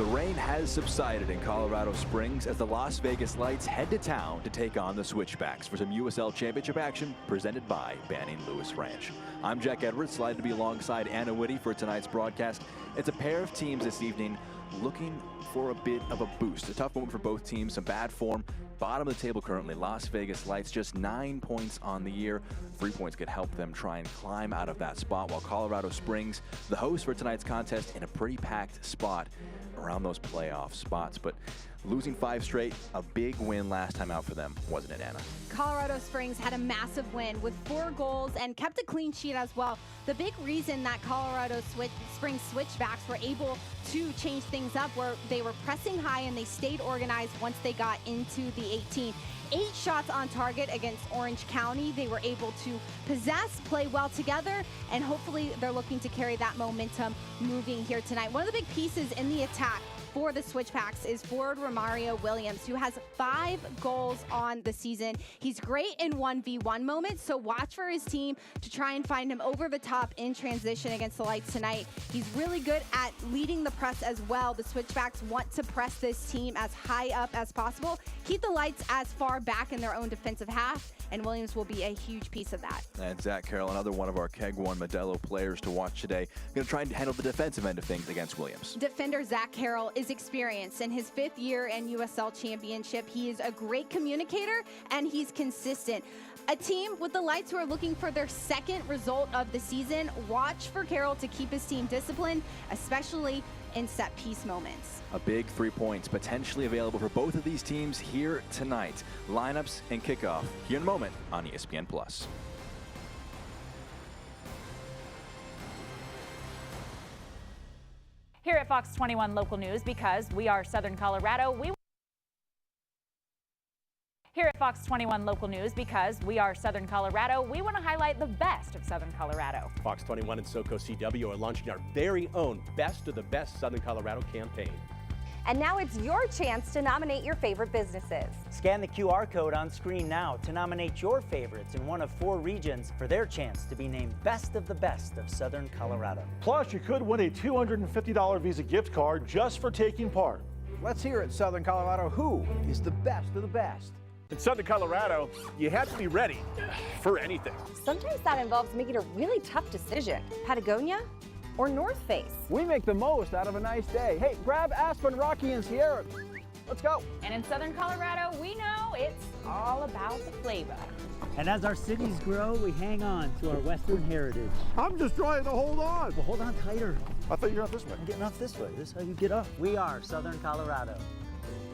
The rain has subsided in Colorado Springs as the Las Vegas Lights head to town to take on the Switchbacks for some USL Championship action presented by Banning Lewis Ranch. I'm Jack Edwards, delighted to be alongside Anna Whitty for tonight's broadcast. It's a pair of teams this evening looking for a bit of a boost. A tough moment for both teams, some bad form. Bottom of the table currently, Las Vegas Lights just 9 points on the year. 3 points could help them try and climb out of that spot, while Colorado Springs, the host for tonight's contest, in a pretty packed spot around those playoff spots. But losing 5 straight, a big win last time out for them, wasn't it, Anna? Colorado Springs had a massive win with 4 goals and kept a clean sheet as well. The big reason that Colorado Springs Switchbacks were able to change things up were they were pressing high and they stayed organized once they got into the 18. 8 shots on target against Orange County. They were able to possess, play well together, and hopefully they're looking to carry that momentum moving here tonight. One of the big pieces in the attack for the Switchbacks is forward Romario Williams, who has 5 goals on the season. He's great in 1v1 moments, so watch for his team to try and find him over the top in transition against the Lights tonight. He's really good at leading the press as well. The Switchbacks want to press this team as high up as possible, keep the Lights as far back in their own defensive half, and Williams will be a huge piece of that. And Zach Carroll, another one of our Keg One Modelo players to watch today, going to try and handle the defensive end of things against Williams. Defender Zach Carroll is experienced in his 5th year in USL Championship. He is a great communicator and he's consistent. A team with the Lights who are looking for their 2nd result of the season. Watch for Carroll to keep his team disciplined, especially in set piece moments. A big 3 points potentially available for both of these teams here tonight. Lineups and kickoff here in a moment on ESPN+. Here at Fox 21 Local News, because we are Southern Colorado, Here at Fox 21 Local News, because we are Southern Colorado, we want to highlight the best of Southern Colorado. Fox 21 and SoCo CW are launching our very own Best of the Best Southern Colorado campaign. And now it's your chance to nominate your favorite businesses. Scan the QR code on screen now to nominate your favorites in one of 4 regions for their chance to be named Best of the Best of Southern Colorado. Plus, you could win a $250 Visa gift card just for taking part. Let's hear it, Southern Colorado. Who is the best of the best? In Southern Colorado, you have to be ready for anything. Sometimes that involves making a really tough decision. Patagonia or North Face? We make the most out of a nice day. Hey, grab Aspen, Rocky, and Sierra. Let's go. And in Southern Colorado, we know it's all about the flavor. And as our cities grow, we hang on to our Western heritage. I'm just trying to hold on. Well, hold on tighter. I thought you got this way. I'm getting off this way. This is how you get up. We are Southern Colorado.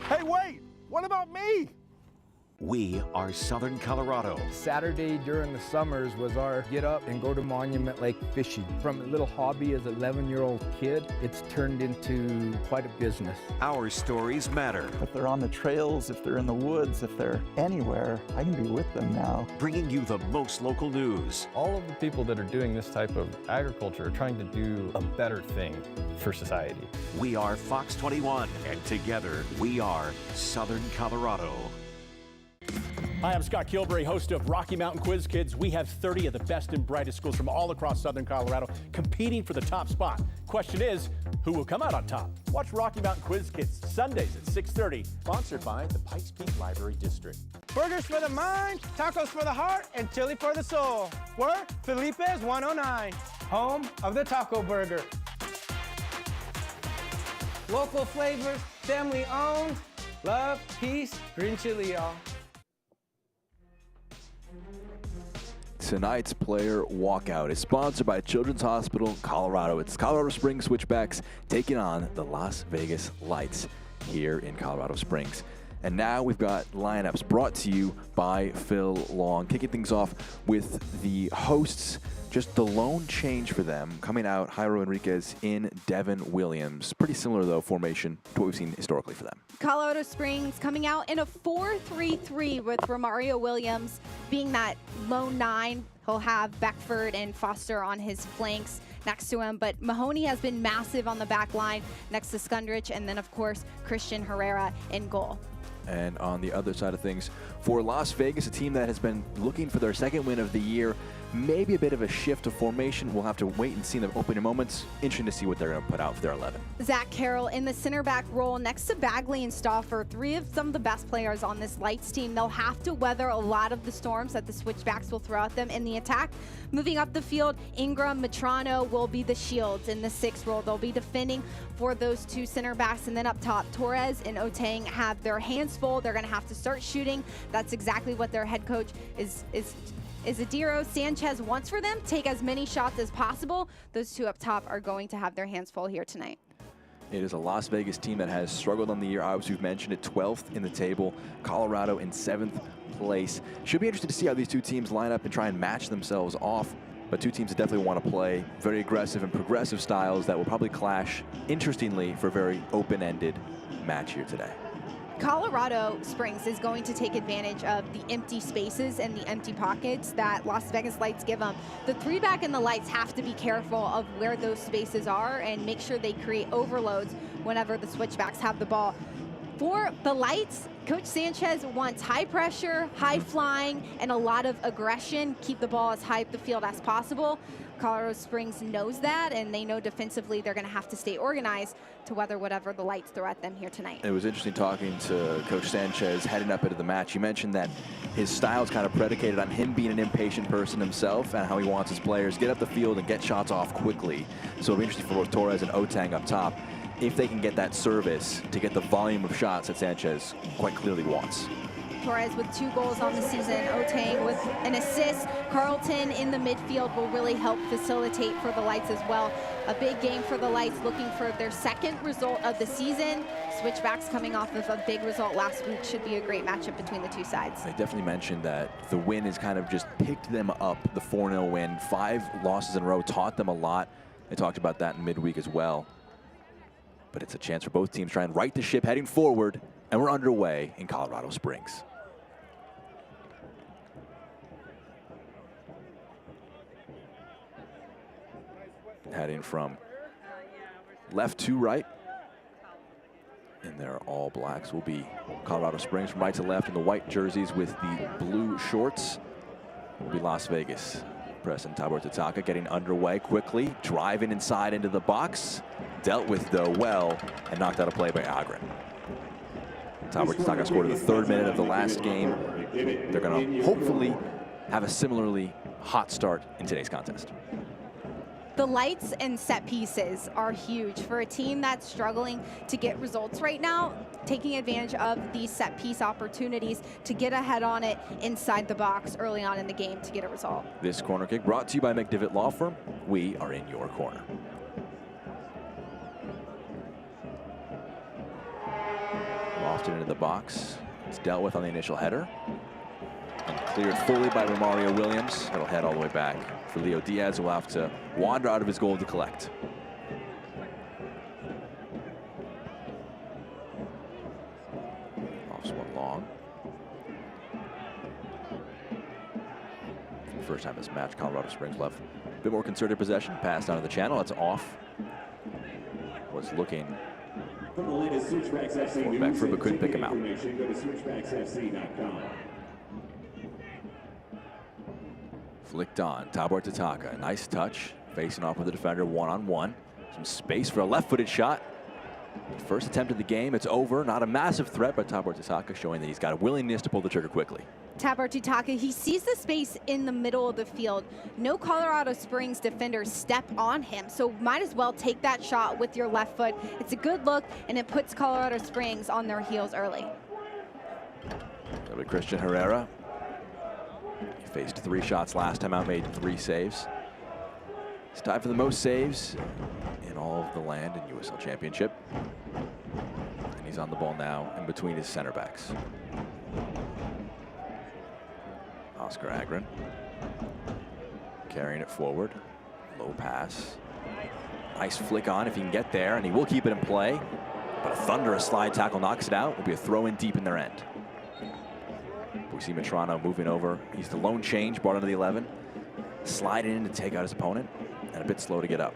Hey, wait! What about me? We are Southern Colorado. Saturday during the summers was our get up and go to Monument Lake fishing. From a little hobby as an 11-year-old kid, it's turned into quite a business. Our stories matter. If they're on the trails, if they're in the woods, if they're anywhere, I can be with them now. Bringing you the most local news. All of the people that are doing this type of agriculture are trying to do a better thing for society. We are Fox 21, and together we are Southern Colorado. Hi, I'm Scott Kilbury, host of Rocky Mountain Quiz Kids. We have 30 of the best and brightest schools from all across Southern Colorado competing for the top spot. Question is, who will come out on top? Watch Rocky Mountain Quiz Kids Sundays at 6:30, sponsored by the Pikes Peak Library District. Burgers for the mind, tacos for the heart, and chili for the soul. We're Felipe's 109, home of the taco burger. Local flavors, family owned, love, peace, green chili, y'all. Tonight's player walkout is sponsored by Children's Hospital Colorado. It's Colorado Springs Switchbacks taking on the Las Vegas Lights here in Colorado Springs. And now we've got lineups brought to you by Phil Long. Kicking things off with the hosts. Just the lone change for them coming out, Jairo Enriquez in Devin Williams. Pretty similar, though, formation to what we've seen historically for them. Colorado Springs coming out in a 4-3-3 with Romario Williams being that lone 9. He'll have Beckford and Foster on his flanks next to him, but Mahoney has been massive on the back line next to Skundrich, and then, of course, Christian Herrera in goal. And on the other side of things, for Las Vegas, a team that has been looking for their second win of the year, maybe a bit of a shift of formation. We'll have to wait and see in the opening moments. Interesting to see what they're going to put out for their 11. Zach Carroll in the center back role next to Bagley and Stauffer, three of some of the best players on this Lights team. They'll have to weather a lot of the storms that the Switchbacks will throw at them in the attack. Moving up the field, Ingram, Metrano will be the shields in the 6th role. They'll be defending for those two center backs. And then up top, Torres and Otang have their hands full. They're going to have to start shooting. That's exactly what their head coach Isidro Sanchez wants for them. Take as many shots as possible. Those two up top are going to have their hands full here tonight. It is a Las Vegas team that has struggled on the year. Obviously, we've mentioned it, 12th in the table. Colorado in 7th place. Should be interested to see how these two teams line up and try and match themselves off. But two teams that definitely want to play very aggressive and progressive styles that will probably clash, interestingly, for a very open-ended match here today. Colorado Springs is going to take advantage of the empty spaces and the empty pockets that Las Vegas Lights give them. The 3-back and the Lights have to be careful of where those spaces are and make sure they create overloads whenever the Switchbacks have the ball. For the Lights, Coach Sanchez wants high pressure, high flying, and a lot of aggression. Keep the ball as high up the field as possible. Colorado Springs knows that, and they know defensively they're going to have to stay organized to weather whatever the Lights throw at them here tonight. It was interesting talking to Coach Sanchez heading up into the match. You mentioned that his style is kind of predicated on him being an impatient person himself and how he wants his players get up the field and get shots off quickly. So it'll be interesting for both Torres and Otang up top if they can get that service to get the volume of shots that Sanchez quite clearly wants. Torres with 2 goals on the season, Otang with an assist. Carlton in the midfield will really help facilitate for the Lights as well. A big game for the Lights, looking for their 2nd result of the season. Switchbacks coming off of a big result last week. Should be a great matchup between the two sides. They definitely mentioned that the win has kind of just picked them up. The 4-0 win, 5 losses in a row, taught them a lot. They talked about that in midweek as well. But it's a chance for both teams to try and right the ship heading forward, and we're underway in Colorado Springs. Heading from left to right. And their all blacks will be Colorado Springs from right to left in the white jerseys with the blue shorts. Will be Las Vegas. Preston Tabor Tataka getting underway quickly, driving inside into the box. Dealt with though well and knocked out a play by Agren. Tabor Tataka scored in the 3rd minute of the last game. They're going to hopefully have a similarly hot start in today's contest. The Lights and set pieces are huge for a team that's struggling to get results right now. Taking advantage of these set piece opportunities to get ahead on it inside the box early on in the game to get a result. This corner kick brought to you by McDivitt Law Firm. We are in your corner. Lofted into the box. It's dealt with on the initial header. And cleared fully by Romario Williams. It'll head all the way back for Leo Diaz, who will have to wander out of his goal to collect. Off one long. For the first time this match, Colorado Springs left a bit more concerted possession. Passed down to the channel. It's off. Was looking back for, but couldn't pick him out. Flicked on, Tabor Tataka, nice touch, facing off with the defender one-on-one. Some space for a left-footed shot. First attempt of the game, it's over. Not a massive threat, but Tabor Tataka showing that he's got a willingness to pull the trigger quickly. Tabor Tataka, he sees the space in the middle of the field. No Colorado Springs defenders step on him, so might as well take that shot with your left foot. It's a good look, and it puts Colorado Springs on their heels early. That'll be Christian Herrera. He faced 3 shots last time out, made 3 saves. He's tied for the most saves in all of the land in USL Championship. And he's on the ball now in between his center backs. Oscar Agren carrying it forward. Low pass. Nice flick on if he can get there, and he will keep it in play. But a thunderous slide tackle knocks it out. Will be a throw in deep in their end. We see Metrano moving over. He's the lone change, brought into the 11. Sliding in to take out his opponent, and a bit slow to get up.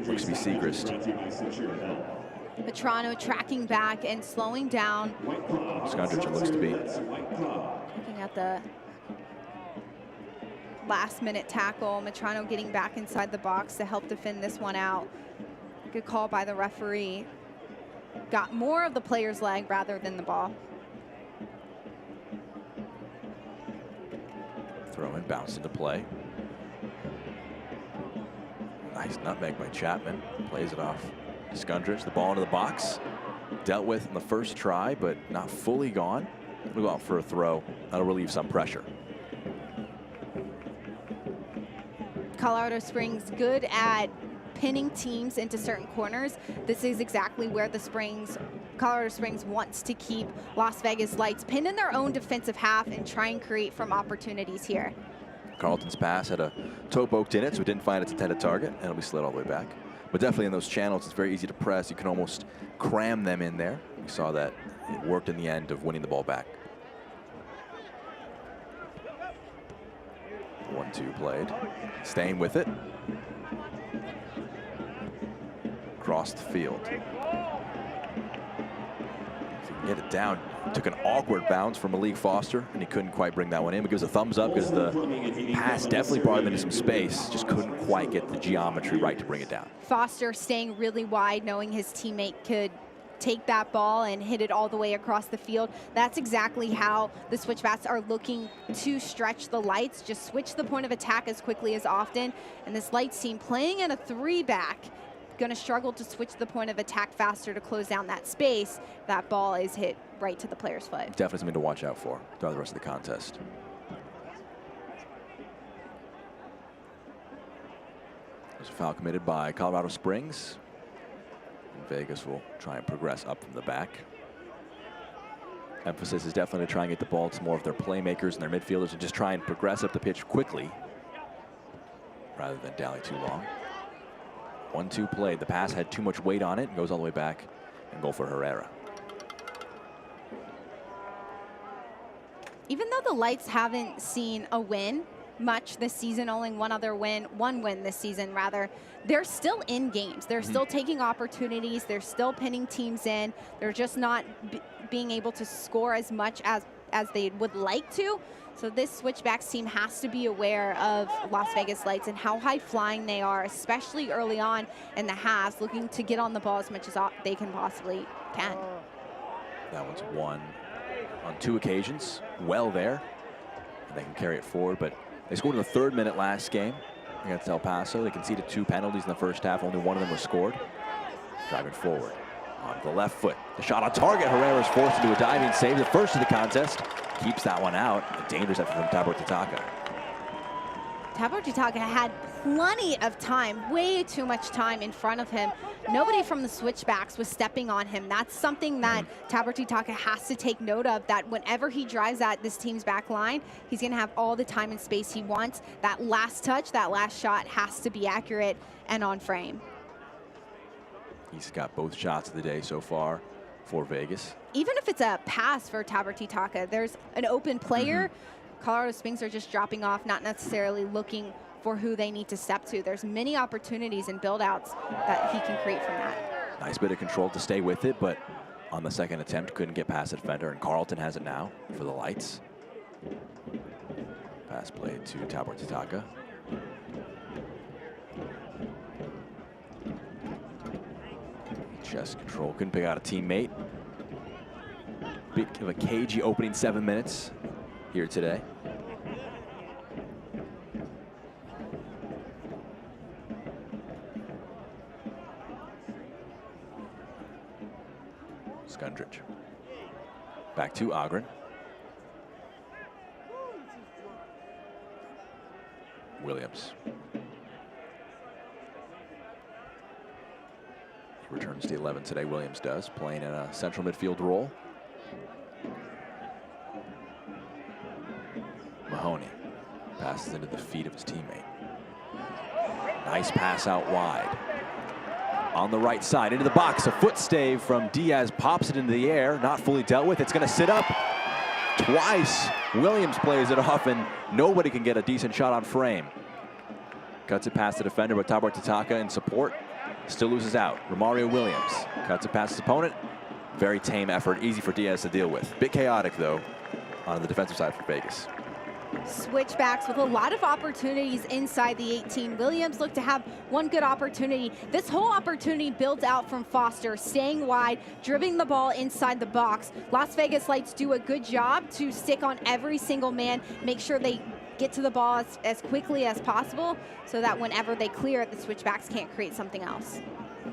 Looks to be Segrist. Metrano tracking back and slowing down. Skundrich it looks to be. Looking at the last-minute tackle. Metrano getting back inside the box to help defend this one out. Good call by the referee. Got more of the player's leg rather than the ball. Throw in, bounced into play. Nice nutmeg by Chapman. Plays it off. Skundrich, the ball into the box. Dealt with in the first try, but not fully gone. We'll go out for a throw. That'll relieve some pressure. Colorado Springs good at pinning teams into certain corners. This is exactly where the Colorado Springs wants to keep Las Vegas Lights pinned in their own defensive half and try and create from opportunities here. Carlton's pass had a toe poked in it, so it didn't find its intended target, and it'll be slid all the way back. But definitely in those channels, it's very easy to press. You can almost cram them in there. We saw that it worked in the end of winning the ball back. 1-2 played. Staying with it. Across the field. If he can get it down, took an awkward bounce from Malik Foster, and he couldn't quite bring that one in. But gives a thumbs up because the pass definitely brought him into some space. Just couldn't quite get the geometry right to bring it down. Foster staying really wide, knowing his teammate could take that ball and hit it all the way across the field. That's exactly how the Switchbacks are looking to stretch the Lights. Just switch the point of attack as quickly as often. And this Lights team playing in a 3-back, going to struggle to switch the point of attack faster to close down that space. That ball is hit right to the player's foot. Definitely something to watch out for throughout the rest of the contest. There's a foul committed by Colorado Springs. And Vegas will try and progress up from the back. Emphasis is definitely to try and get the ball to more of their playmakers and their midfielders and just try and progress up the pitch quickly rather than dally too long. 1-2 played. The pass had too much weight on it and goes all the way back and goal for Herrera. Even though the Lights haven't seen a win much this season, only one win this season rather, they're still in games. They're still taking opportunities. They're still pinning teams in. They're just not being able to score as much as they would like to. So this Switchbacks team has to be aware of Las Vegas Lights and how high flying they are, especially early on in the halves, looking to get on the ball as much as they can possibly can. That one's won on 2 occasions. Well there. And they can carry it forward, but they scored in the 3rd minute last game against El Paso. They conceded 2 penalties in the first half. Only one of them was scored. Driving forward on the left foot. The shot on target. Herrera is forced into a diving save. The first of the contest. Keeps that one out. A dangerous effort from Tabor Titaka. Tabor Titaka had plenty of time, way too much time in front of him. Nobody from the Switchbacks was stepping on him. That's something that Tabor Titaka has to take note of, that whenever he drives at this team's back line, he's going to have all the time and space he wants. That last touch, that last shot has to be accurate and on frame. He's got both shots of the day so far for Vegas. Even if it's a pass for Tabor Titaka, there's an open player. Colorado Springs are just dropping off, not necessarily looking for who they need to step to. There's many opportunities and build-outs that he can create from that. Nice bit of control to stay with it, but on the second attempt, couldn't get past the defender, and Carlton has it now for the Lights. Pass played to Tabor Titaka. Chest control, couldn't pick out a teammate. Bit of a cagey opening 7 minutes here today. Skundrich. Back to Ogren. Williams. He returns to 11 today, Williams does, playing in a central midfield role. Mahoney passes into the feet of his teammate. Nice pass out wide. On the right side, into the box, a foot stave from Diaz, pops it into the air, not fully dealt with. It's going to sit up twice. Williams plays it off, and nobody can get a decent shot on frame. Cuts it past the defender, but Tabor Titaka in support Still loses out. Romario Williams cuts it past his opponent. Very tame effort, easy for Diaz to deal with. Bit chaotic, though, on the defensive side for Vegas. Switchbacks with a lot of opportunities inside the 18. Williams looked to have one good opportunity. This whole opportunity builds out from Foster, staying wide, dribbling the ball inside the box. Las Vegas Lights do a good job to stick on every single man, make sure they get to the ball as quickly as possible so that whenever they clear it, the Switchbacks can't create something else.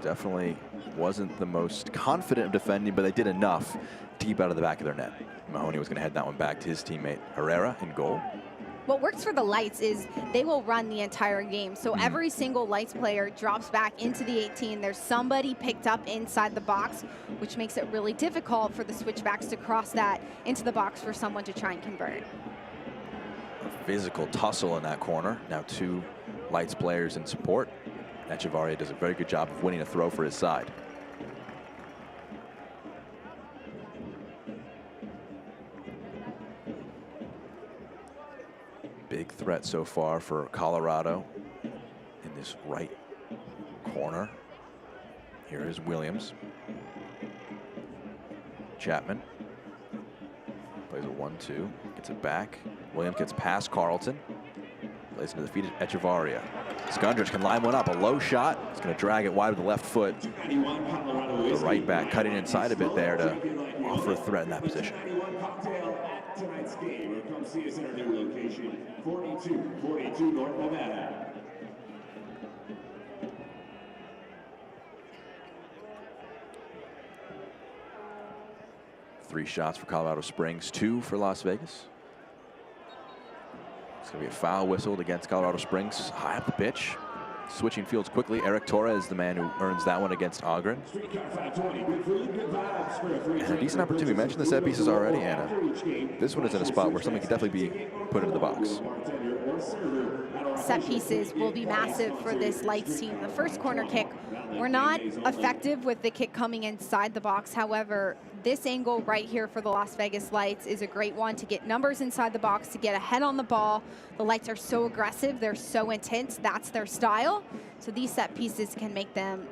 Definitely wasn't the most confident of defending, but they did enough to keep out of the back of their net. Mahoney was going to head that one back to his teammate Herrera in goal. What works for the Lights is they will run the entire game. So every single Lights player drops back into the 18. There's somebody picked up inside the box, which makes it really difficult for the Switchbacks to cross that into the box for someone to try and convert. A physical tussle in that corner. Now 2 Lights players in support. Echevarria does a very good job of winning a throw for his side. Big threat so far for Colorado in this right corner. Here is Williams. Chapman plays a 1-2, gets it back. Williams gets past Carlton. Plays into the feet of Echevarria. Skundrich can line one up, a low shot. He's going to drag it wide with the left foot. The right back cutting inside a bit there to offer a threat in that position. Tonight's game, come see us in our new location, 4242 North Nevada. Three shots for Colorado Springs, 2 for Las Vegas. It's going to be a foul whistled against Colorado Springs, high up the pitch. Switching fields quickly. Eric Torres, the man who earns that one against Ogren. And a decent opportunity. We mentioned the set pieces already, Anna. This one is in a spot where something could definitely be put into the box. Set pieces will be massive for this Lights team. The first corner kick, we're not effective with the kick coming inside the box. However, this angle right here for the Las Vegas Lights is a great one to get numbers inside the box, to get ahead on the ball. The Lights are so aggressive, they're so intense, that's their style. So these set pieces can make them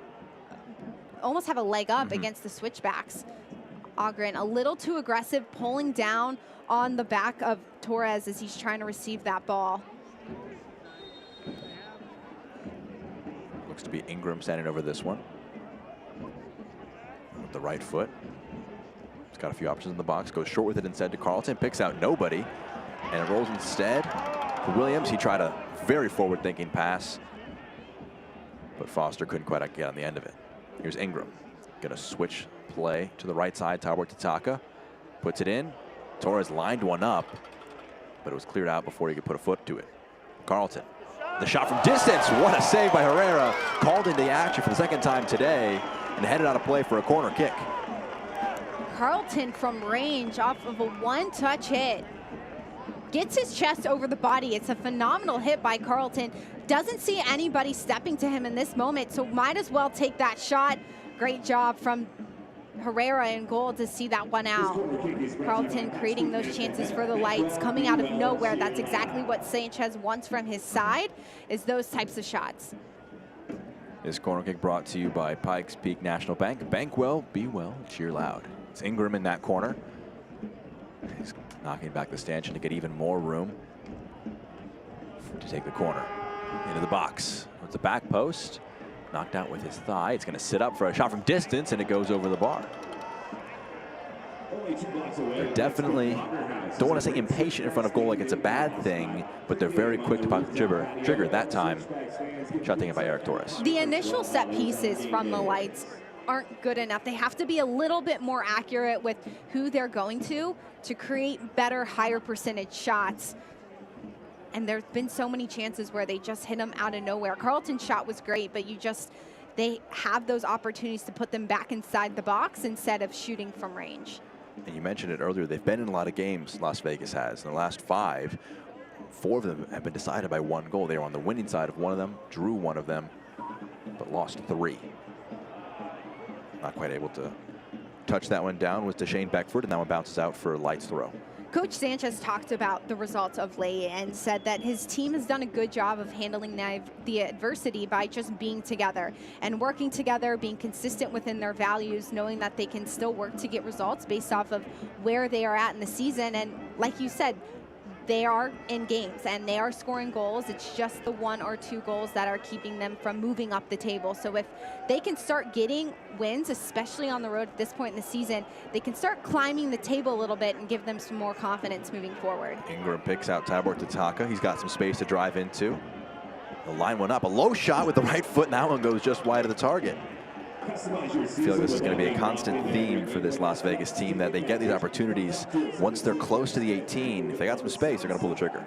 almost have a leg up against the Switchbacks. Ogren a little too aggressive, pulling down on the back of Torres as he's trying to receive that ball. Looks to be Ingram standing over this one. With the right foot. He's got a few options in the box, goes short with it instead to Carlton, picks out nobody, and it rolls instead for Williams. He tried a very forward-thinking pass, but Foster couldn't quite get on the end of it. Here's Ingram, gonna switch play to the right side. Tarbor Tataka puts it in. Torres lined one up, but it was cleared out before he could put a foot to it. Carlton, the shot from distance. What a save by Herrera. Called into action for the second time today and headed out of play for a corner kick. Carlton from range off of a one-touch hit. Gets his chest over the body. It's a phenomenal hit by Carlton. Doesn't see anybody stepping to him in this moment, so might as well take that shot. Great job from Herrera in goal to see that one out. Carlton creating those chances for the Lights, coming out of nowhere. That's exactly what Sanchez wants from his side, is those types of shots. This corner kick brought to you by Pikes Peak National Bank. Bank well, be well, cheer loud. It's Ingram in that corner. He's knocking back the stanchion to get even more room to take the corner. Into the box. It's a back post. Knocked out with his thigh. It's going to sit up for a shot from distance, and it goes over the bar. They're definitely, don't want to say impatient in front of goal like it's a bad thing, but they're very quick to pop the trigger that time. Shot taken by Eric Torres. The initial set pieces from the Lights aren't good enough. They have to be a little bit more accurate with who they're going to create better, higher percentage shots. And there's been so many chances where they just hit them out of nowhere. Carlton's shot was great, but they have those opportunities to put them back inside the box instead of shooting from range. And you mentioned it earlier, they've been in a lot of games, Las Vegas has. In the last 5, 4 of them have been decided by 1 goal. They were on the winning side of one of them, drew one of them, but lost 3. Not quite able to touch that one down was Deshane Beckford, and that one bounces out for Lights throw. Coach Sanchez talked about the results of late and said that his team has done a good job of handling the adversity by just being together and working together, being consistent within their values, knowing that they can still work to get results based off of where they are at in the season. And like you said, they are in games and they are scoring goals. It's just the 1 or 2 goals that are keeping them from moving up the table. So if they can start getting wins, especially on the road at this point in the season, they can start climbing the table a little bit and give them some more confidence moving forward. Ingram picks out Tibor Tataka. He's got some space to drive into. The line went up. A low shot with the right foot, and that one goes just wide of the target. I feel like this is going to be a constant theme for this Las Vegas team, that they get these opportunities once they're close to the 18. If they got some space, they're going to pull the trigger.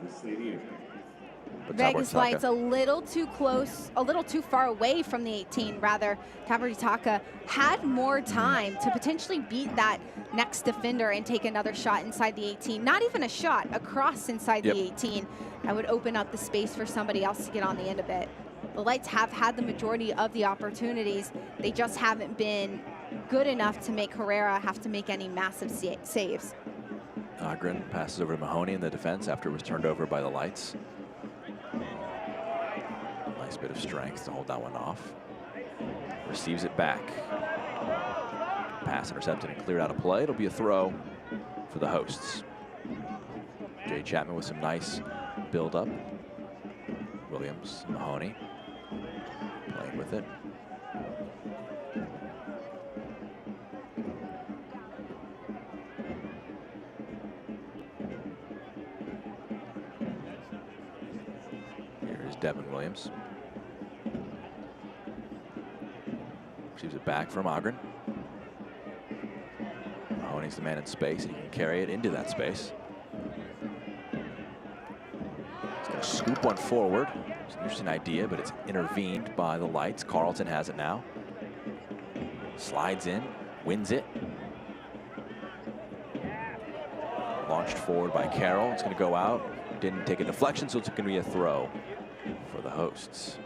But Vegas Lights a little too close, a little too far away from the 18, rather. Tibor Tataka had more time to potentially beat that next defender and take another shot inside the 18. Not even a shot, a cross inside the 18. That would open up the space for somebody else to get on the end of it. The Lights have had the majority of the opportunities. They just haven't been good enough to make Herrera have to make any massive saves. Ogren passes over to Mahoney in the defense after it was turned over by the Lights. Nice bit of strength to hold that one off. Receives it back. Pass intercepted and cleared out of play. It'll be a throw for the hosts. Jay Chapman with some nice build-up. Williams, Mahoney playing with it. Here's Devin Williams. Receives it back from Ogren. Mahoney's the man in space, and he can carry it into that space. Scoop one forward. It's an interesting idea, but it's intervened by the Lights. Carlton has it now. Slides in, wins it. Launched forward by Carroll. It's going to go out. Didn't take a deflection, so it's going to be a throw for the hosts.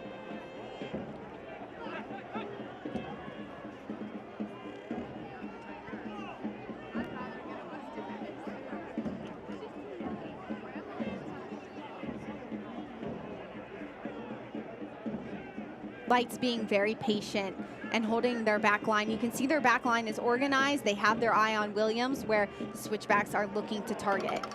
Lights being very patient and holding their back line. You can see their back line is organized. They have their eye on Williams, where the Switchbacks are looking to target.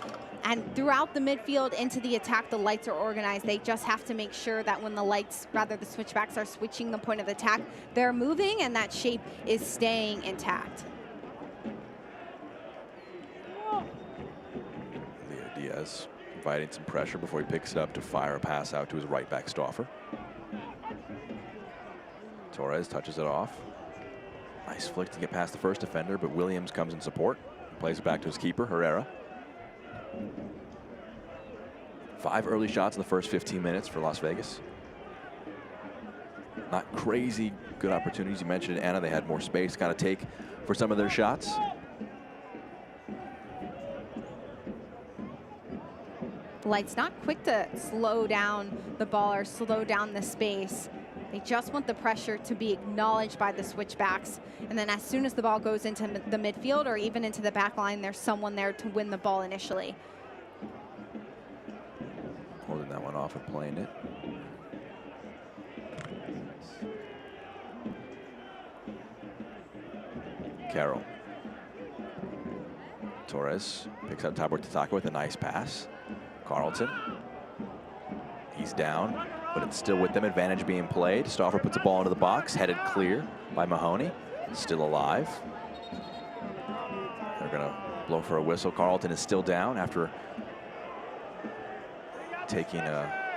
And throughout the midfield into the attack, the Lights are organized. They just have to make sure that when the Lights, rather the Switchbacks, are switching the point of attack, they're moving and that shape is staying intact. Leo Diaz providing some pressure before he picks it up to fire a pass out to his right back Stauffer. Torres touches it off. Nice flick to get past the first defender, but Williams comes in support. Plays it back to his keeper, Herrera. 5 early shots in the first 15 minutes for Las Vegas. Not crazy good opportunities. You mentioned it, Anna, they had more space got to take for some of their shots. Lights not quick to slow down the ball or slow down the space. They just want the pressure to be acknowledged by the Switchbacks. And then as soon as the ball goes into the midfield or even into the back line, there's someone there to win the ball initially. Holding that one off and playing it. Carroll. Torres picks up Tibor Tataka with a nice pass. Carlton. He's down, but it's still with them. Advantage being played. Stauffer puts the ball into the box, headed clear by Mahoney. Still alive. They're going to blow for a whistle. Carlton is still down after taking a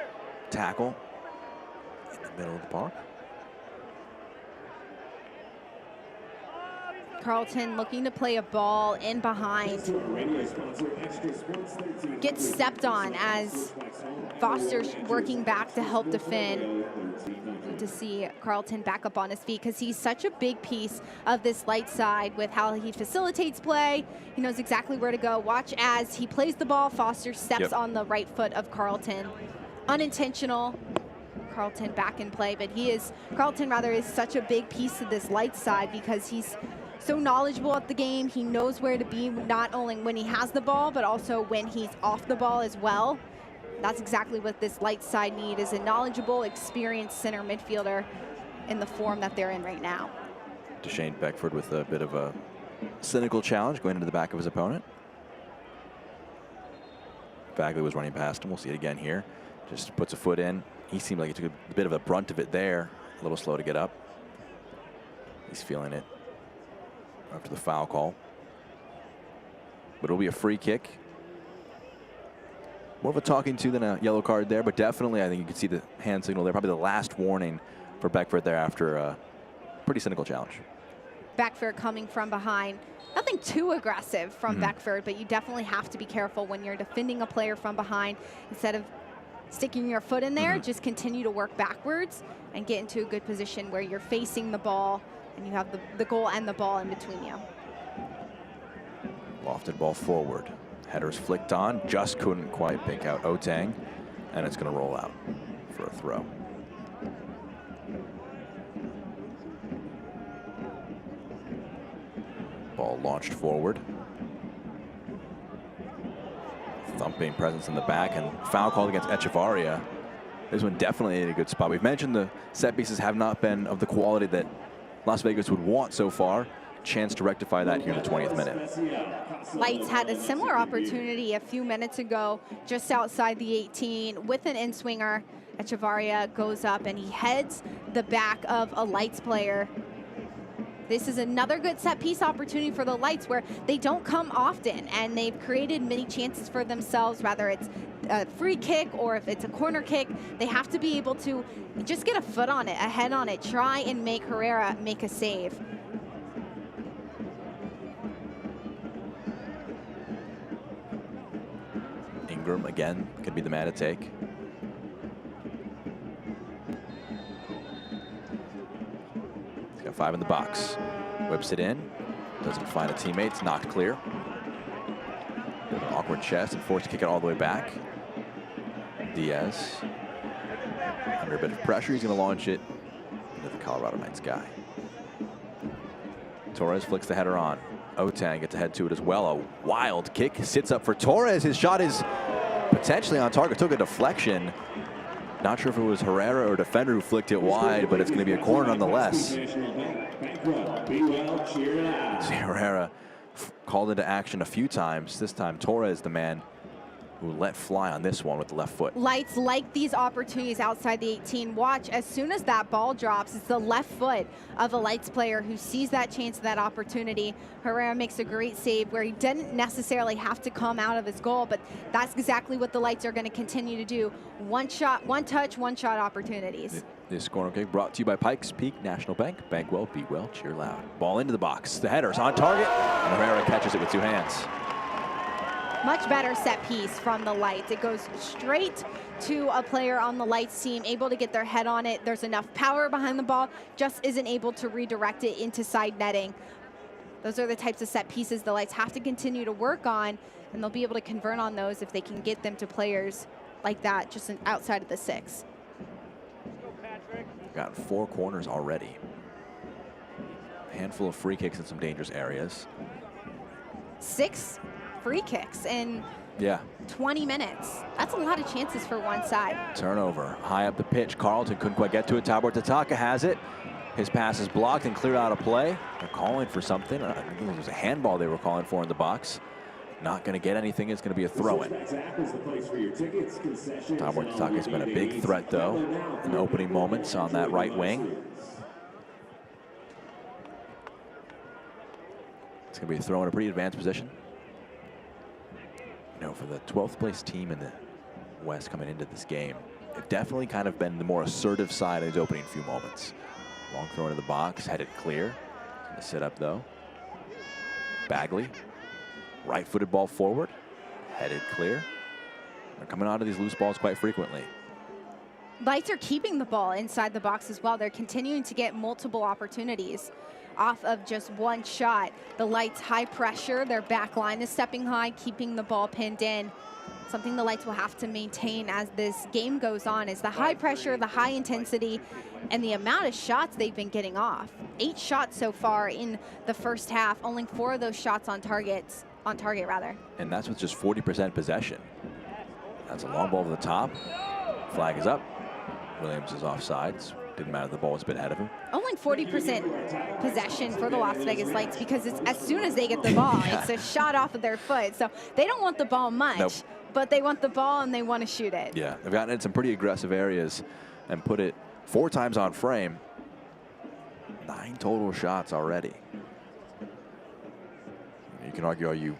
tackle in the middle of the park. Carlton looking to play a ball in behind. Gets stepped on as Foster's working back to help defend. Good to see Carlton back up on his feet because he's such a big piece of this Light side with how he facilitates play. He knows exactly where to go. Watch as he plays the ball. Foster steps on the right foot of Carlton. Unintentional. Carlton back in play, but Carlton is such a big piece of this Light side because he's so knowledgeable at the game. He knows where to be, not only when he has the ball, but also when he's off the ball as well. That's exactly what this light side need, is a knowledgeable, experienced center midfielder in the form that they're in right now. Deshane Beckford with a bit of a cynical challenge going into the back of his opponent. Bagley was running past him. We'll see it again here. Just puts a foot in. He seemed like he took a bit of a brunt of it there. A little slow to get up. He's feeling it after the foul call. But it'll be a free kick. More of a talking to than a yellow card there, but definitely I think you can see the hand signal there. Probably the last warning for Beckford there after a pretty cynical challenge. Beckford coming from behind. Nothing too aggressive from Beckford, but you definitely have to be careful when you're defending a player from behind. Instead of sticking your foot in there, just continue to work backwards and get into a good position where you're facing the ball and you have the goal and the ball in between you. Lofted ball forward. Headers flicked on, just couldn't quite pick out Otang, and it's going to roll out for a throw. Ball launched forward. Thumping presence in the back, and foul called against Echevarria. This one definitely in a good spot. We've mentioned the set pieces have not been of the quality that Las Vegas would want so far. Chance to rectify that here in the 20th minute. Lights had a similar opportunity a few minutes ago, just outside the 18 with an in-swinger. Echevarria goes up and he heads the back of a Lights player. This is another good set piece opportunity for the Lights where they don't come often, and they've created many chances for themselves, whether it's a free kick or if it's a corner kick. They have to be able to just get a foot on it, a head on it, try and make Herrera make a save. Ingram again could be the man to take. He's got 5 in the box. Whips it in. Doesn't find a teammate. It's knocked clear. Bit of an awkward chest and forced to kick it all the way back. Diaz. Under a bit of pressure, he's going to launch it into the Colorado Knights guy. Torres flicks the header on. Otang gets a head to it as well. A wild kick. Sits up for Torres. His shot is potentially on target. Took a deflection. Not sure if it was Herrera or defender who flicked it wide, but it's going to be a corner nonetheless. Herrera called into action a few times. This time Torres, the man who let fly on this one with the left foot. Lights like these opportunities outside the 18. Watch, as soon as that ball drops, it's the left foot of a Lights player who sees that chance, that opportunity. Herrera makes a great save where he didn't necessarily have to come out of his goal, but that's exactly what the Lights are going to continue to do. One shot, one touch, one shot opportunities. This corner kick brought to you by Pikes Peak National Bank. Bank well, beat well, cheer loud. Ball into the box. The header's on target, and Herrera catches it with 2 hands. Much better set piece from the Lights. It goes straight to a player on the Lights team, able to get their head on it. There's enough power behind the ball, just isn't able to redirect it into side netting. Those are the types of set pieces the Lights have to continue to work on, and they'll be able to convert on those if they can get them to players like that, just outside of the 6. Got 4 corners already. A handful of free kicks in some dangerous areas. 6 free kicks in 20 minutes. That's a lot of chances for one side. Turnover high up the pitch. Carlton couldn't quite get to it. Tabor Tataka has it. His pass is blocked and cleared out of play. They're calling for something. I think it was a handball they were calling for in the box. Not going to get anything. It's going to be a throw-in. Tabor Tataka has been a big threat, though, in the opening moments on that right wing. It's going to be a throw in a pretty advanced position. You know, for the 12th place team in the West coming into this game, they've definitely kind of been the more assertive side of these opening few moments. Long throw into the box, headed clear. Going to sit up, though. Bagley. Right-footed ball forward, headed clear. They're coming out of these loose balls quite frequently. Lights are keeping the ball inside the box as well. They're continuing to get multiple opportunities off of just one shot. The Lights high pressure, their back line is stepping high, keeping the ball pinned in. something the Lights will have to maintain as this game goes on is the high pressure, the high intensity, and the amount of shots they've been getting off. 8 shots so far in the first half, only 4 of those shots on target rather. And that's with just 40% possession. That's a long ball to the top. Flag is up. Williams is offsides. Didn't matter, the ball was a bit ahead of him. Only 40% possession for the Las Vegas Lights because it's as soon as they get the ball, it's a shot off of their foot. So they don't want the ball much, but they want the ball and they want to shoot it. Yeah, they've gotten in some pretty aggressive areas and put it 4 times on frame. 9 total shots already. You can argue, are you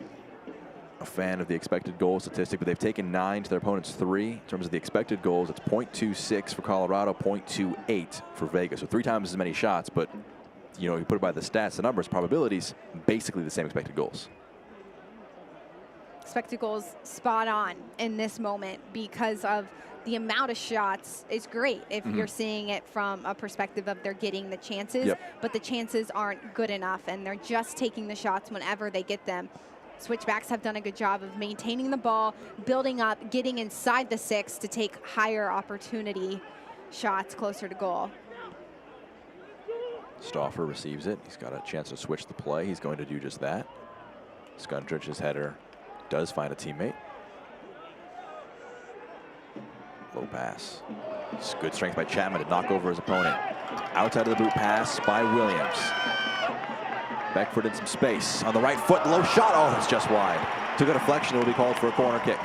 a fan of the expected goal statistic? But they've taken 9 to their opponent's 3. In terms of the expected goals, it's 0.26 for Colorado, 0.28 for Vegas. So 3 times as many shots, but you know, you put it by the stats, the numbers, probabilities, basically the same expected goals. Expected goals spot on in this moment because of the amount of shots is great if you're seeing it from a perspective of they're getting the chances, but the chances aren't good enough and they're just taking the shots whenever they get them. Switchbacks have done a good job of maintaining the ball, building up, getting inside the 6 to take higher opportunity shots closer to goal. Stauffer receives it. He's got a chance to switch the play. He's going to do just that. Skundrich's header does find a teammate. Low pass. It's good strength by Chapman to knock over his opponent. Outside of the boot pass by Williams. Beckford in some space. On the right foot, low shot. Oh, it's just wide. Took a deflection. It will be called for a corner kick.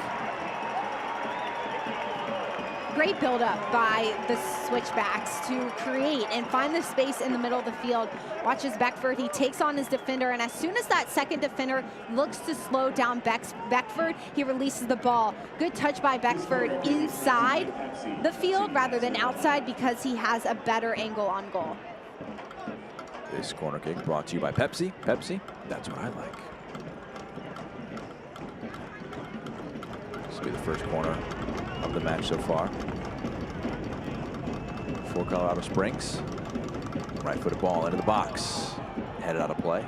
Great build-up by the Switchbacks to create and find the space in the middle of the field. Watches Beckford. He takes on his defender, and as soon as that second defender looks to slow down Beckford, he releases the ball. Good touch by Beckford inside the field rather than outside because he has a better angle on goal. This corner kick brought to you by Pepsi. Pepsi, that's what I like. This will be the first corner of the match so far for Colorado Springs. Right-footed ball into the box. Headed out of play.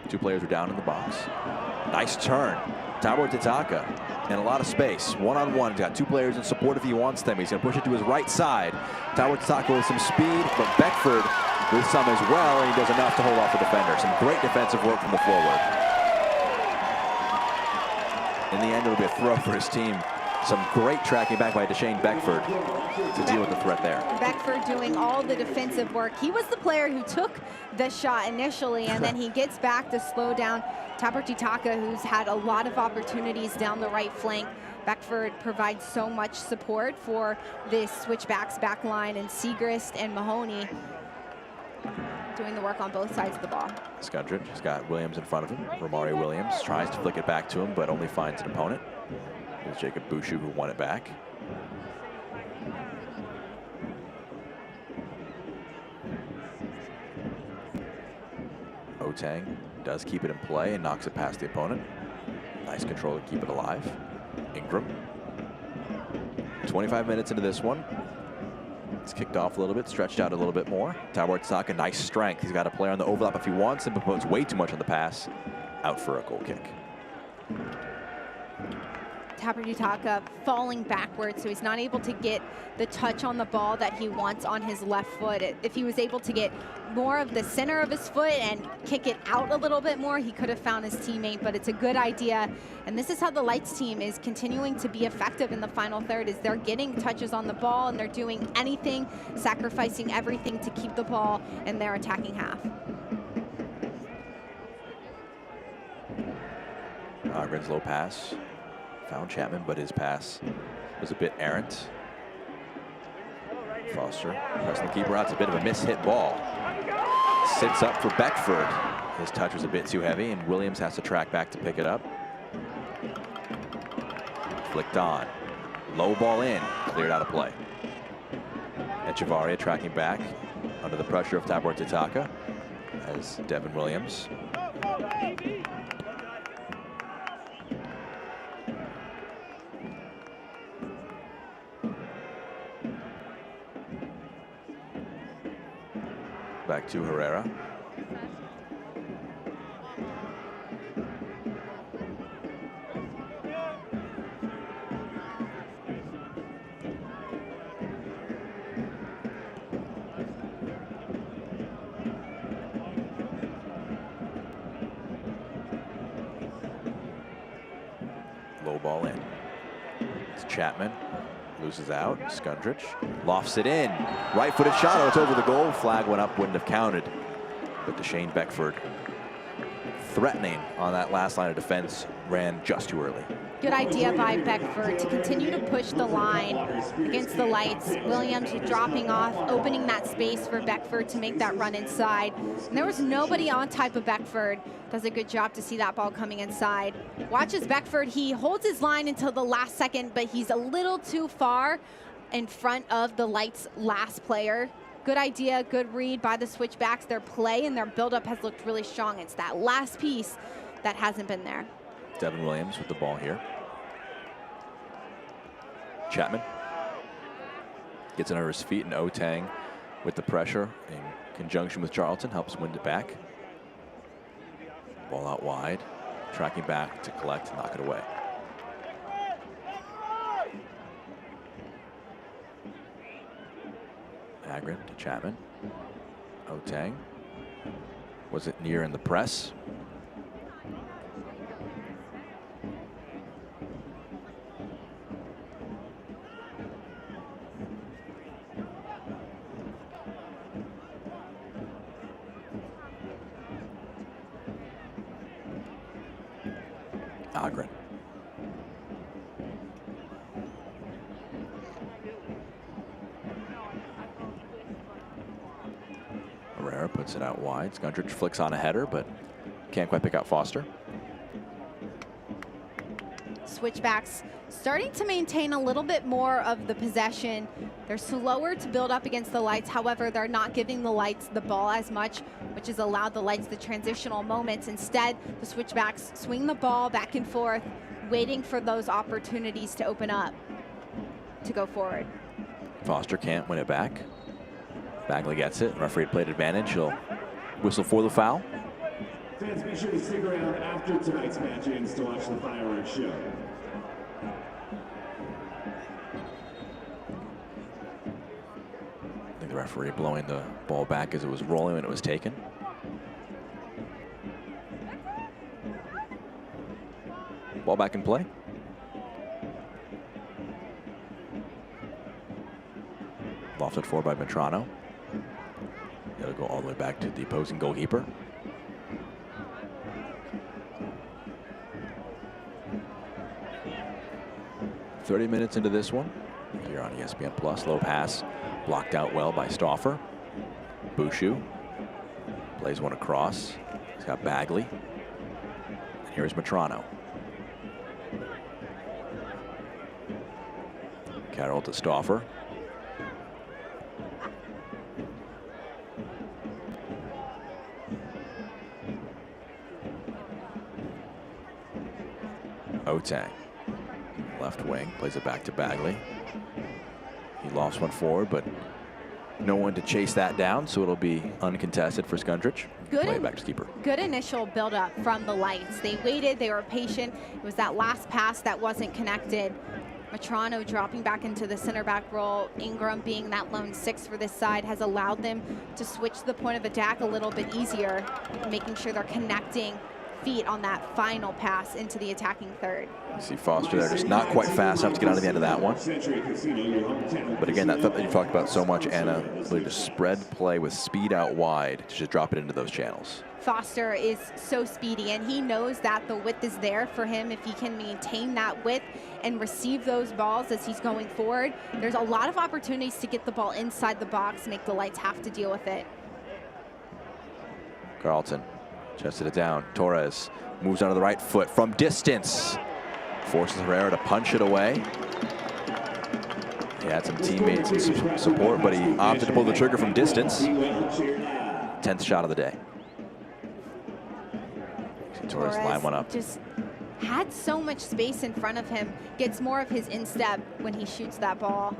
2 players are down in the box. Nice turn. Tabor Titaka in a lot of space. One-on-one. He's got 2 players in support if he wants them. He's going to push it to his right side. Tabor Titaka with some speed, but Beckford with some as well, and he does enough to hold off the defender. Some great defensive work from the forward. In the end, it'll be a throw for his team. Some great tracking back by Deshane Beckford to deal with the threat there. Beckford doing all the defensive work. He was the player who took the shot initially, and then he gets back to slow down Tabor Titaka, who's had a lot of opportunities down the right flank. Beckford provides so much support for this Switchbacks back line, and Segrist and Mahoney doing the work on both sides of the ball. Skundrich has got Williams in front of him. Romario Williams tries to flick it back to him, but only finds an opponent. It's Jacob Bouchou who won it back. Otang does keep it in play and knocks it past the opponent. Nice control to keep it alive. Ingram. 25 minutes into this one. It's kicked off a little bit, stretched out a little bit more. Tabor Titaka, nice strength. He's got a player on the overlap if he wants him, but puts way too much on the pass. Out for a goal kick. Tabor Titaka falling backwards, so he's not able to get the touch on the ball that he wants on his left foot. If he was able to get more of the center of his foot and kick it out a little bit more, he could have found his teammate, but it's a good idea. And this is how the Lights team is continuing to be effective in the final third, is they're getting touches on the ball and they're doing anything, sacrificing everything to keep the ball in their attacking half. Ogren's low pass. Found Chapman, but his pass was a bit errant. Foster pressing the keeper out. It's a bit of a mishit ball. Sits up for Beckford. His touch was a bit too heavy, and Williams has to track back to pick it up. Flicked on. Low ball in. Cleared out of play. Echevarria tracking back under the pressure of Tabor Titaka as Devin Williams. Back to Herrera. Chapman loses out. Skundrich lofts it in. Right-footed shot. Oh, it's over the goal. Flag went up, wouldn't have counted. But Deshane Beckford, threatening on that last line of defense, ran just too early. Good idea by Beckford to continue to push the line against the lights. Williams dropping off, opening that space for Beckford to make that run inside. And there was nobody on type of Beckford. Does a good job to see that ball coming inside. Watches Beckford. He holds his line until the last second, but he's a little too far in front of the lights' last player. Good idea, good read by the Switchbacks. Their play and their buildup has looked really strong. It's that last piece that hasn't been there. Devin Williams with the ball here. Chapman gets it under his feet, and Otang with the pressure in conjunction with Charlton helps win it back. Ball out wide, tracking back to collect and knock it away. Agron to Chapman. Otang. Was it near in the press? Agron. Herrera puts it out wide. Skundrich flicks on a header, but can't quite pick out Foster. Switchbacks starting to maintain a little bit more of the possession. They're slower to build up against the lights. However, they're not giving the lights the ball as much, which has allowed the lights the transitional moments. Instead, the Switchbacks swing the ball back and forth, waiting for those opportunities to open up, to go forward. Foster can't win it back. Bagley gets it. Referee at plate advantage. He'll whistle for the foul. Fans, be sure to stick around after tonight's match ends to watch the fireworks show. I think the referee blowing the ball back as it was rolling when it was taken. Ball back in play. Lofted forward by Metrano. It'll go all the way back to the opposing goalkeeper. "30 minutes into this one here on ESPN Plus. Low pass blocked out well by Stauffer. Bouchou plays one across. He's got Bagley. And here's Metrano. Carroll to Stauffer. Otang, left wing, plays it back to Bagley. He lost one forward, but no one to chase that down, so it'll be uncontested for Skundrich. Play it back to keeper. Good initial build-up from the lights. They waited, they were patient. It was that last pass that wasn't connected. Metrano dropping back into the center back role. Ingram being that lone six for this side has allowed them to switch the point of attack a little bit easier, making sure they're connecting feet on that final pass into the attacking third. You see Foster there, just not quite fast enough to get out of the end of that one. But again, that thought that you talked about so much, Anna, really just spread play with speed out wide to just drop it into those channels. Foster is so speedy, and he knows that the width is there for him if he can maintain that width and receive those balls as he's going forward. There's a lot of opportunities to get the ball inside the box, make the lights have to deal with it. Carlton chested it down. Torres moves onto the right foot from distance. Forces Herrera to punch it away. He had some teammates and some support, but he opted to pull the trigger from distance. 10th shot of the day. Torres line one up. Just had so much space in front of him. Gets more of his instep when he shoots that ball.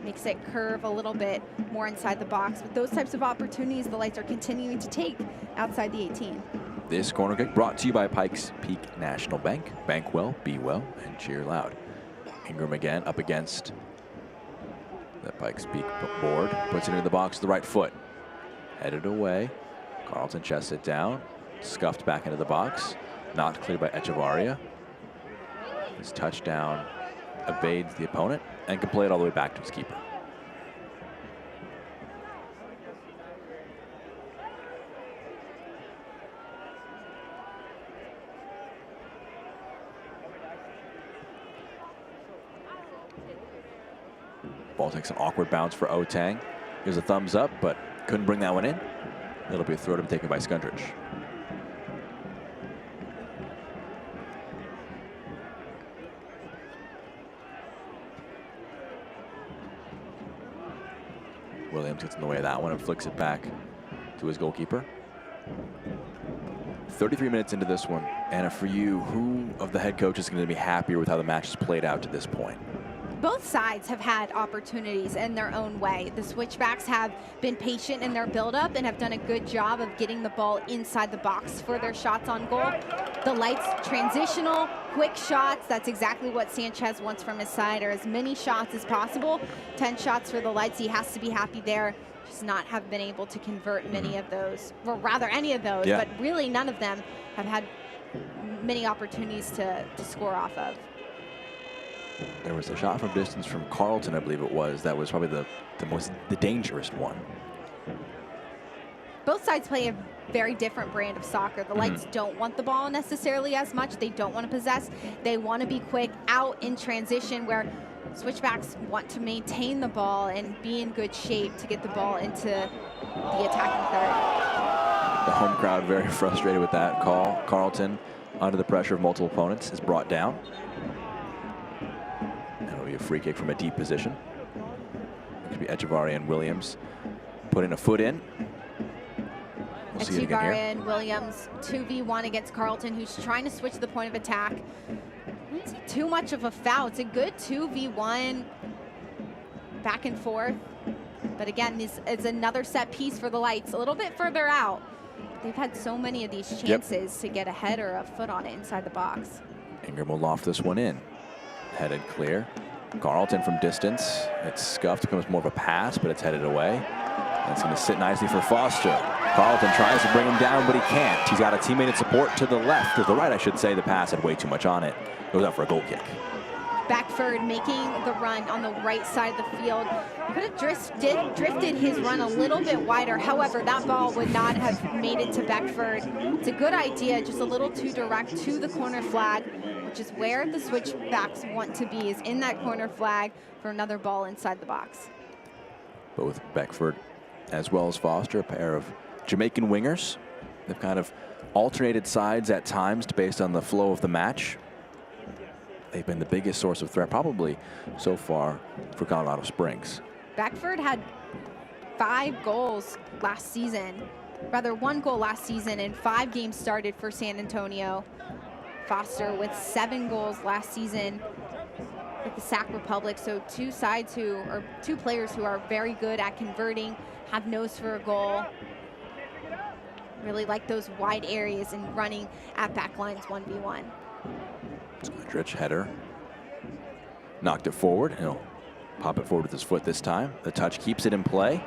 Makes it curve a little bit more inside the box. With those types of opportunities, the lights are continuing to take outside the 18. This corner kick brought to you by Pikes Peak National Bank. Bank well, be well, and cheer loud. Ingram again up against the Pikes Peak board. Puts it into the box with the right foot. Headed away. Carlton chests it down. Scuffed back into the box. Not cleared by Echevarria. His touchdown evades the opponent and can play it all the way back to his keeper. Ball takes an awkward bounce for Otang. Gives a thumbs up, but couldn't bring that one in. It'll be a throw to be taken by Skundrich. Williams gets in the way of that one and flicks it back to his goalkeeper. 33 minutes into this one. Anna, for you, who of the head coaches is going to be happier with how the match has played out to this point? Both sides have had opportunities in their own way. The Switchbacks have been patient in their build-up and have done a good job of getting the ball inside the box for their shots on goal. The Lights, transitional, quick shots. That's exactly what Sanchez wants from his side, or as many shots as possible. 10 shots for the Lights. He has to be happy there. Just not have been able to convert many of those, or rather any of those, but really none of them have had many opportunities to score off of. There was a shot from distance from Carlton, I believe it was. That was probably the dangerous one. Both sides play a very different brand of soccer. The Lights don't want the ball necessarily as much. They don't want to possess. They want to be quick out in transition, where Switchbacks want to maintain the ball and be in good shape to get the ball into the attacking third. The home crowd very frustrated with that call. Carlton, under the pressure of multiple opponents, is brought down. That'll be a free kick from a deep position. It could be Echevarria and Williams putting a foot in. We'll see it again here. Echevarria and Williams 2v1 against Carlton, who's trying to switch the point of attack. I don't see too much of a foul. It's a good 2v1 back and forth. But again, this is another set piece for the Lights, a little bit further out. They've had so many of these chances to get a head or a foot on it inside the box. Ingram will loft this one in. Headed clear. Carlton from distance. It's scuffed, becomes more of a pass, but it's headed away. That's going to sit nicely for Foster. Carlton tries to bring him down, but he can't. He's got a teammate in support to the left, or the right, I should say. The pass had way too much on it. Goes out for a goal kick. Beckford making the run on the right side of the field. Could have drifted his run a little bit wider. However, that ball would not have made it to Beckford. It's a good idea, just a little too direct to the corner flag, which is where the Switchbacks want to be, is in that corner flag for another ball inside the box. Both Beckford as well as Foster, a pair of Jamaican wingers. They've kind of alternated sides at times based on the flow of the match. They've been the biggest source of threat probably so far for Colorado Springs. Beckford had 5 goals last season, rather 1 goal last season, and 5 games started for San Antonio. Foster with 7 goals last season with the Sac Republic. So two players who are very good at converting, have nose for a goal. Really like those wide areas and running at backlines 1v1. Skundrich header. Knocked it forward. He'll pop it forward with his foot this time. The touch keeps it in play.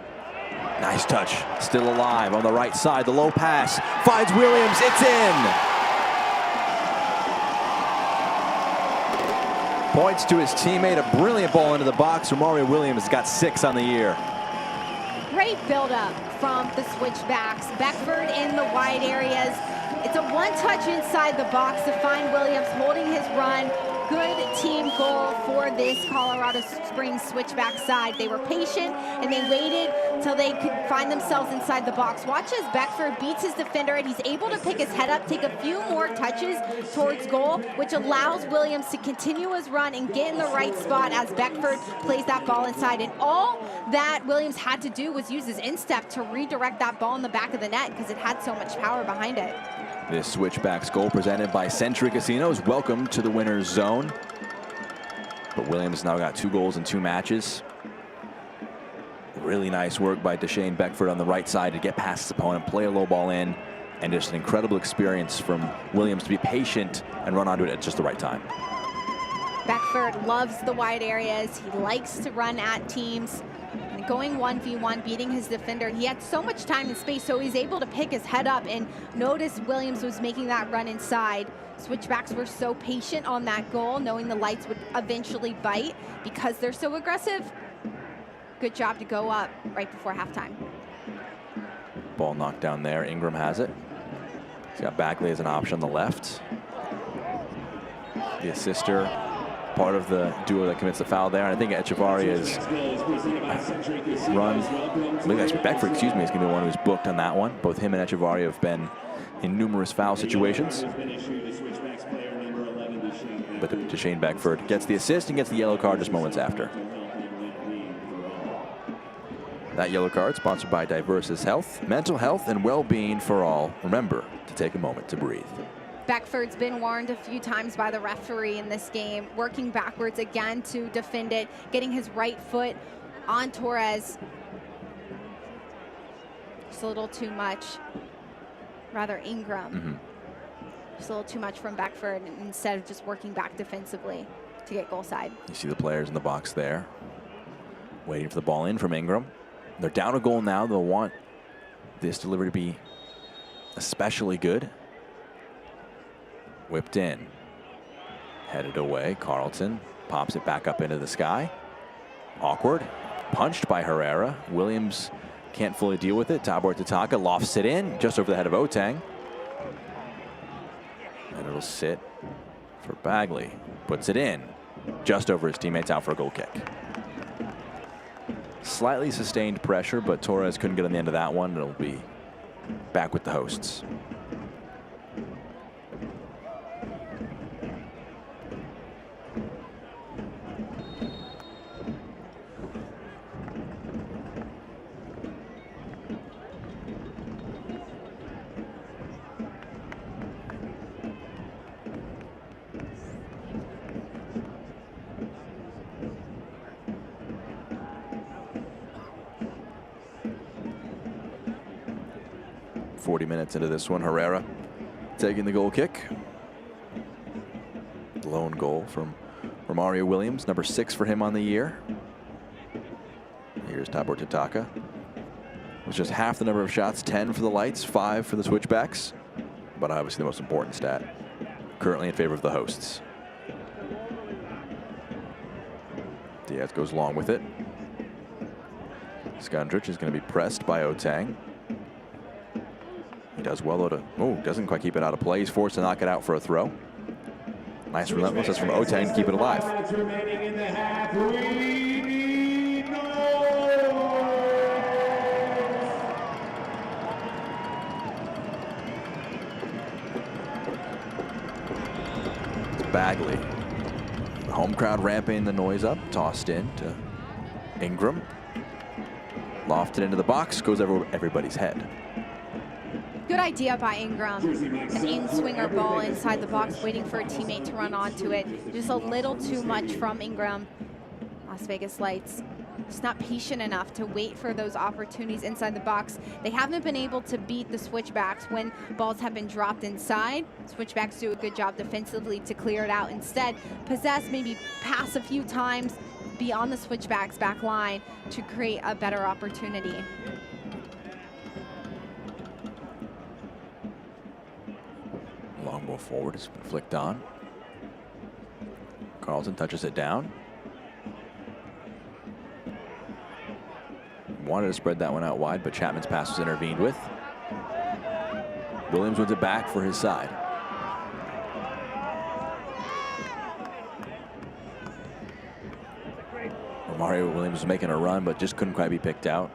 Nice touch. Still alive on the right side. The low pass finds Williams. It's in. Points to his teammate. A brilliant ball into the box. Romario Williams has got 6 on the year. Great build-up from the Switchbacks. Beckford in the wide areas. It's a one-touch inside the box to find Williams holding his run. Good team goal for this Colorado Springs Switchback side. They were patient and they waited till they could find themselves inside the box. Watch as Beckford beats his defender and he's able to pick his head up, take a few more touches towards goal, which allows Williams to continue his run and get in the right spot as Beckford plays that ball inside. And all that Williams had to do was use his instep to redirect that ball in the back of the net because it had so much power behind it. This Switchbacks goal presented by Century Casinos. Welcome to the winner's zone. But Williams now got 2 goals in 2 matches. Really nice work by Deshane Beckford on the right side to get past his opponent, play a low ball in, and just an incredible experience from Williams to be patient and run onto it at just the right time. Beckford loves the wide areas. He likes to run at teams. And time, going 1v1, beating his defender. He had so much time and space, so he's able to pick his head up and notice Williams was making that run inside. Switchbacks were so patient on that goal, knowing the Lights would eventually bite because they're so aggressive. Good job to go up right before halftime. Ball knocked down there. Ingram has it. He's got Bagley as an option on the left. The assister, part of the duo that commits the foul there. And I think Echevaria's run, I believe that's Beckford, excuse me, is going to be the one who's booked on that one. Both him and Echevarria have been in numerous foul situations. But Deshane Beckford gets the assist and gets the yellow card just moments after. That yellow card sponsored by Diversus Health, mental health and well-being for all. Remember to take a moment to breathe. Beckford's been warned a few times by the referee in this game, working backwards again to defend it, getting his right foot on Torres. Just a little too much, rather Ingram. Just a little too much from Beckford instead of just working back defensively to get goal side. You see the players in the box there, waiting for the ball in from Ingram. They're down a goal now. They'll want this delivery to be especially good. Whipped in, headed away. Carlton pops it back up into the sky. Awkward, punched by Herrera. Williams can't fully deal with it. Tabor Tataka lofts it in just over the head of Otang. And it'll sit for Bagley. Puts it in just over his teammates, out for a goal kick. Slightly sustained pressure, but Torres couldn't get on the end of that one. It'll be back with the hosts. Minutes into this one, Herrera taking the goal kick. Lone goal from Romario Williams, number 6 for him on the year. Here's Tabor Tataka. It was just half the number of shots, 10 for the Lights, 5 for the Switchbacks. But obviously the most important stat, currently in favor of the hosts. Diaz goes long with it. Skandrich is going to be pressed by Otang. He does well though to, doesn't quite keep it out of play. He's forced to knock it out for a throw. Nice relentlessness from Otang to keep it alive. It's Bagley. The home crowd ramping the noise up. Tossed in to Ingram. Lofted into the box, goes over everybody's head. Good idea by Ingram. An in-swinger ball inside the box, waiting for a teammate to run onto it. Just a little too much from Ingram. Las Vegas Lights just not patient enough to wait for those opportunities inside the box. They haven't been able to beat the Switchbacks when balls have been dropped inside. Switchbacks do a good job defensively to clear it out. Instead, possess, maybe pass a few times beyond the Switchbacks back line to create a better opportunity. Long ball forward is flicked on. Carlton touches it down. Wanted to spread that one out wide, but Chapman's pass was intervened with. Williams wins it back for his side. Mario Williams was making a run, but just couldn't quite be picked out.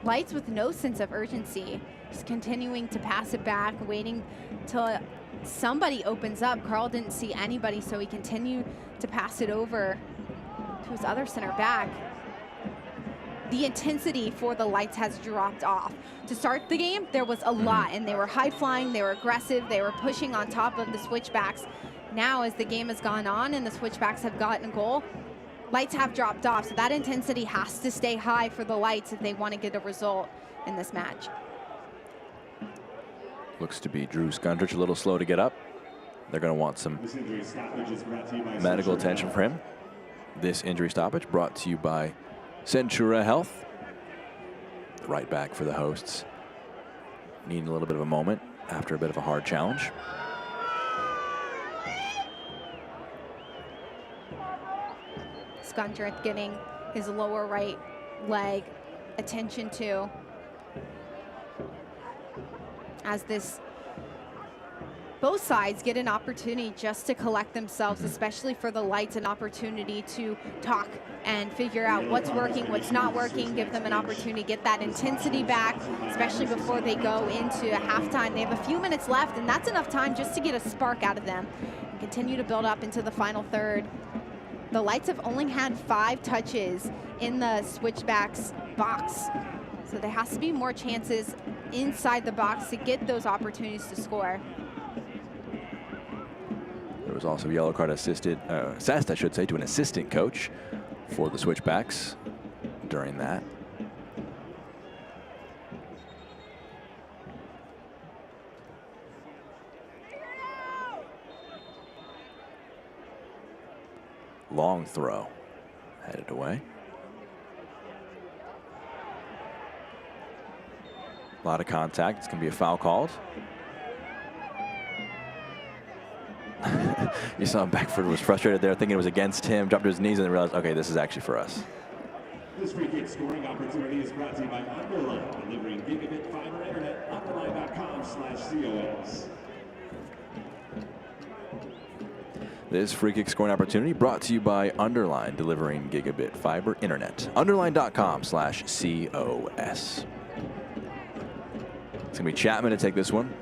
Lights with no sense of urgency, just continuing to pass it back, waiting till somebody opens up. Carl didn't see anybody, so he continued to pass it over to his other center back. The intensity for the Lights has dropped off. To start the game, there was a lot, and they were high flying, they were aggressive, they were pushing on top of the Switchbacks. now as the game has gone on and the Switchbacks have gotten a goal, Lights have dropped off. So that intensity has to stay high for the Lights if they want to get a result in this match. Looks to be Drew Skundrich a little slow to get up. They're going to want some medical attention for him. This injury stoppage brought to you by Centura Health. Right back for the hosts. Needing a little bit of a moment after a bit of a hard challenge. Skundrich getting his lower right leg attention to as both sides get an opportunity just to collect themselves, especially for the Lights, an opportunity to talk and figure out what's working, what's not working, give them an opportunity to get that intensity back, especially before they go into a halftime. They have a few minutes left, and that's enough time just to get a spark out of them and continue to build up into the final third. The Lights have only had 5 touches in the Switchbacks box, so there has to be more chances inside the box to get those opportunities to score. There was also a yellow card assessed, I should say, to an assistant coach for the Switchbacks during that. Long throw, headed away. A lot of contact. It's going to be a foul called. You saw Beckford was frustrated there, thinking it was against him, dropped to his knees, and then realized, okay, this is actually for us. This free kick scoring opportunity is brought to you by Underline, delivering gigabit fiber internet. Underline.com/COS. This free kick scoring opportunity brought to you by Underline, delivering gigabit fiber internet. Underline.com/COS. It's going to be Chapman to take this one.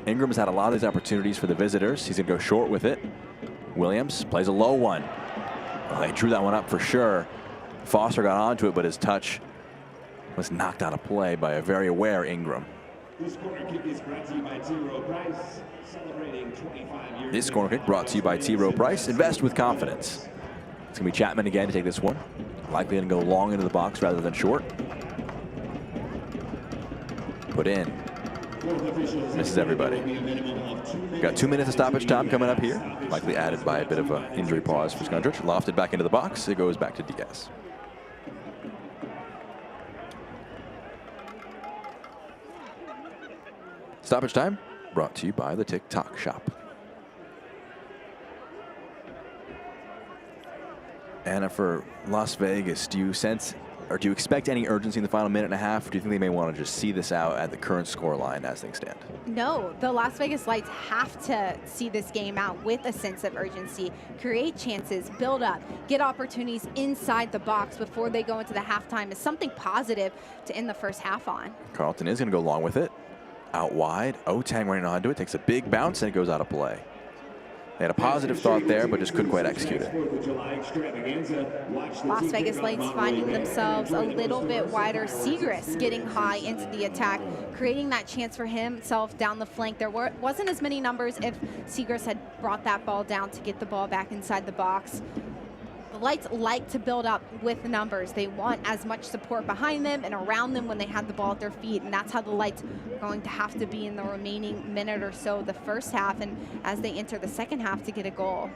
Ingram's had a lot of these opportunities for the visitors. He's going to go short with it. Williams plays a low one. Well, they drew that one up for sure. Foster got onto it, but his touch was knocked out of play by a very aware Ingram. This corner kick is brought to you by T. Rowe Price, celebrating 25 years. This corner kick brought to you by T. Rowe Price. Invest with confidence. It's going to be Chapman again to take this one. Likely going to go long into the box rather than short. Put in. Misses everybody. We've got 2 minutes of stoppage time coming up here. Likely added by a bit of an injury pause for Skundrich. Lofted back into the box. It goes back to Diaz. Stoppage time brought to you by the TikTok Shop. Anna, for Las Vegas, do you sense or do you expect any urgency in the final minute and a half? Or do you think they may want to just see this out at the current score line as things stand? No, the Las Vegas Lights have to see this game out with a sense of urgency, create chances, build up, get opportunities inside the box before they go into the halftime. It's something positive to end the first half on. Carlton is going to go long with it. Out wide, Otang running onto it, takes a big bounce and it goes out of play. They had a positive thought there, but just couldn't quite execute it. Las Vegas Lights finding themselves a little bit wider. Seagrass getting high into the attack, creating that chance for himself down the flank. There wasn't as many numbers if Seagrass had brought that ball down to get the ball back inside the box. The Lights like to build up with numbers. They want as much support behind them and around them when they have the ball at their feet, and that's how the Lights are going to have to be in the remaining minute or so of the first half and as they enter the second half to get a goal.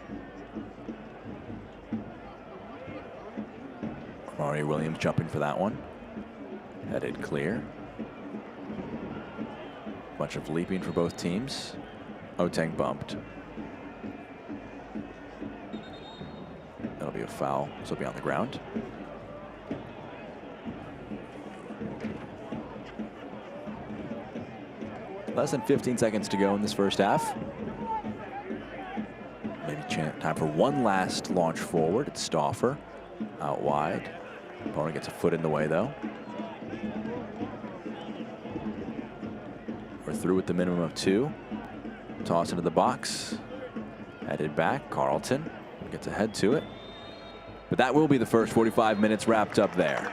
Amari Williams jumping for that one. Headed clear. Bunch of leaping for both teams. Otang bumped. That'll be a foul, so it'll be on the ground. Less than 15 seconds to go in this first half. Maybe time for one last launch forward. It's Stauffer out wide. Opponent gets a foot in the way though. We're through with the minimum of 2. Toss into the box. Headed back, Carlton gets ahead to it. But that will be the first 45 minutes wrapped up there.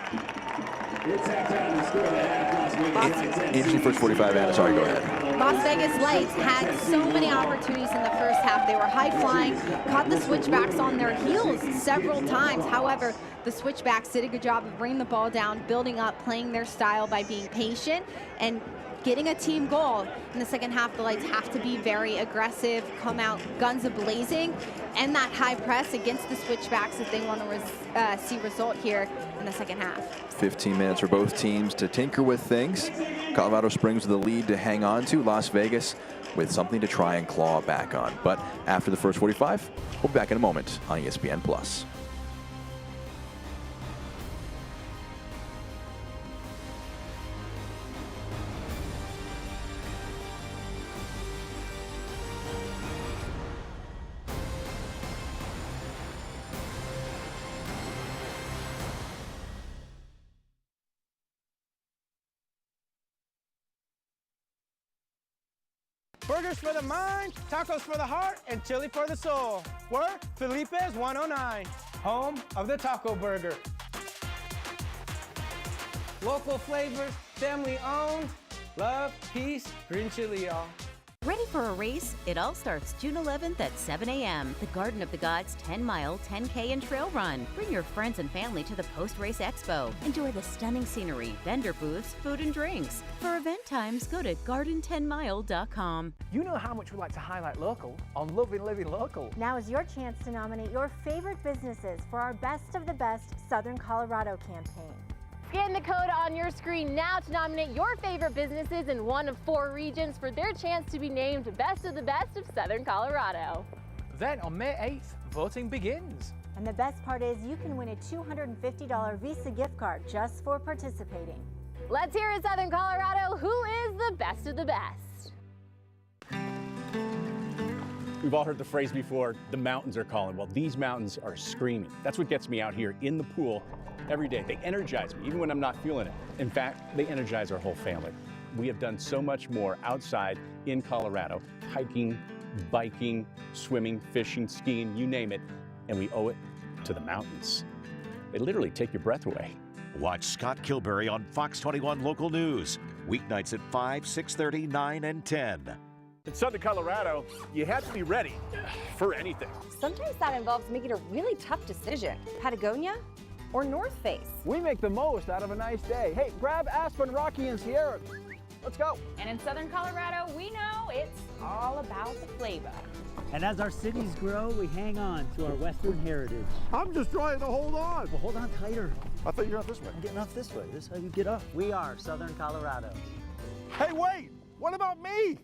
Interesting first 45, Anna. Sorry, go ahead. Las Vegas Lights had so many opportunities in the first half. They were high flying, caught the Switchbacks on their heels several times. However, the Switchbacks did a good job of bringing the ball down, building up, playing their style by being patient and getting a team goal. In the second half, the Lights have to be very aggressive, come out guns a-blazing, and that high press against the Switchbacks if they want to see result here in the second half. 15 minutes for both teams to tinker with things. Colorado Springs with a lead to hang on to. Las Vegas with something to try and claw back on. But after the first 45, we'll be back in a moment on ESPN+. Burgers for the mind, tacos for the heart, and chili for the soul. We're Felipe's 109, home of the taco burger. Local flavors, family owned, love, peace, green chili, y'all. Ready for a race? It all starts June 11th at 7 a.m. The Garden of the Gods 10-mile, 10K and trail run. Bring your friends and family to the post-race expo. Enjoy the stunning scenery, vendor booths, food and drinks. For event times, go to garden10mile.com. You know how much we like to highlight local on Loving Living Local. Now is your chance to nominate your favorite businesses for our Best of the Best Southern Colorado campaign. Scan the code on your screen now to nominate your favorite businesses in one of 4 regions for their chance to be named Best of the Best of Southern Colorado. Then on May 8th, voting begins. And the best part is you can win a $250 Visa gift card just for participating. Let's hear it, Southern Colorado. Who is the best of the best? We've all heard the phrase before, the mountains are calling. Well, these mountains are screaming. That's what gets me out here in the pool every day. They energize me, even when I'm not feeling it. In fact, they energize our whole family. We have done so much more outside in Colorado, hiking, biking, swimming, fishing, skiing, you name it, and we owe it to the mountains. They literally take your breath away. Watch Scott Kilbury on Fox 21 Local News, weeknights at 5, 6:30, 9, and 10. In Southern Colorado, you have to be ready for anything. Sometimes that involves making a really tough decision. Patagonia or North Face? We make the most out of a nice day. Hey, grab Aspen, Rocky, and Sierra. Let's go. And in Southern Colorado, we know it's all about the flavor. And as our cities grow, we hang on to our Western heritage. I'm just trying to hold on. Well, hold on tighter. I thought you were out this way. I'm getting off this way. This is how you get up. We are Southern Colorado. Hey, wait! What about me?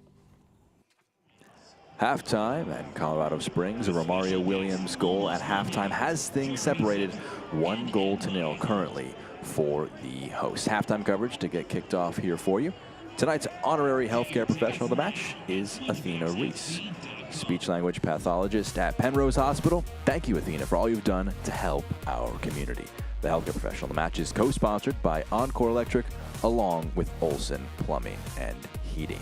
Halftime at Colorado Springs. A Romario Williams goal at halftime has things separated 1-0 currently for the hosts. Halftime coverage to get kicked off here for you. Tonight's honorary healthcare professional of the match is Athena Reese, speech language pathologist at Penrose Hospital. Thank you, Athena, for all you've done to help our community. The healthcare professional of the match is co-sponsored by Encore Electric along with Olson Plumbing and Heating.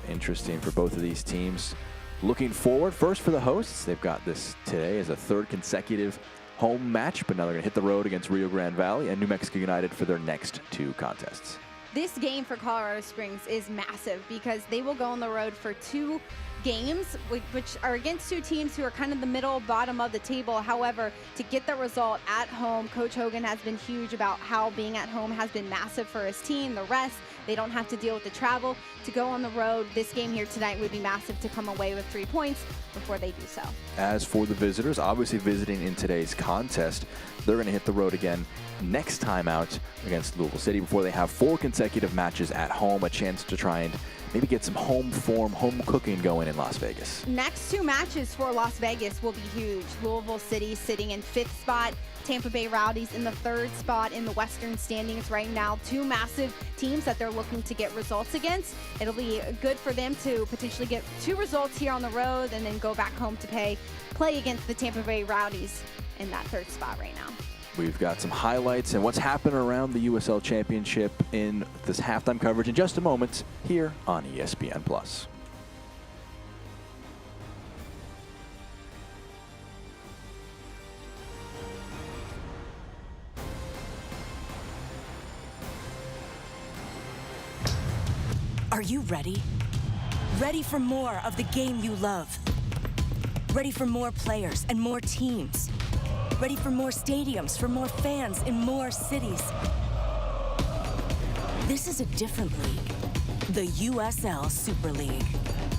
Interesting for both of these teams. Looking forward, first for the hosts, they've got this today as a 3rd consecutive home match, but now they're going to hit the road against Rio Grande Valley and New Mexico United for their next 2 contests. This game for Colorado Springs is massive because they will go on the road for 2 games, which are against 2 teams who are kind of the middle, bottom of the table. However, to get the result at home, Coach Hogan has been huge about how being at home has been massive for his team. The rest, they don't have to deal with the travel. To go on the road, this game here tonight would be massive to come away with 3 points before they do so. As for the visitors, obviously visiting in today's contest, they're going to hit the road again next time out against Louisville City before they have 4 consecutive matches at home, a chance to try and maybe get some home form, home cooking going in Las Vegas. Next 2 matches for Las Vegas will be huge. Louisville City sitting in 5th spot, Tampa Bay Rowdies in the 3rd spot in the Western standings right now. 2 massive teams that they're looking to get results against. It'll be good for them to potentially get 2 results here on the road and then go back home to play against the Tampa Bay Rowdies in that 3rd spot right now. We've got some highlights and what's happened around the USL Championship in this halftime coverage in just a moment here on ESPN+. Are you ready? Ready for more of the game you love? Ready for more players and more teams? Ready for more stadiums, for more fans in more cities? This is a different league. The USL Super League.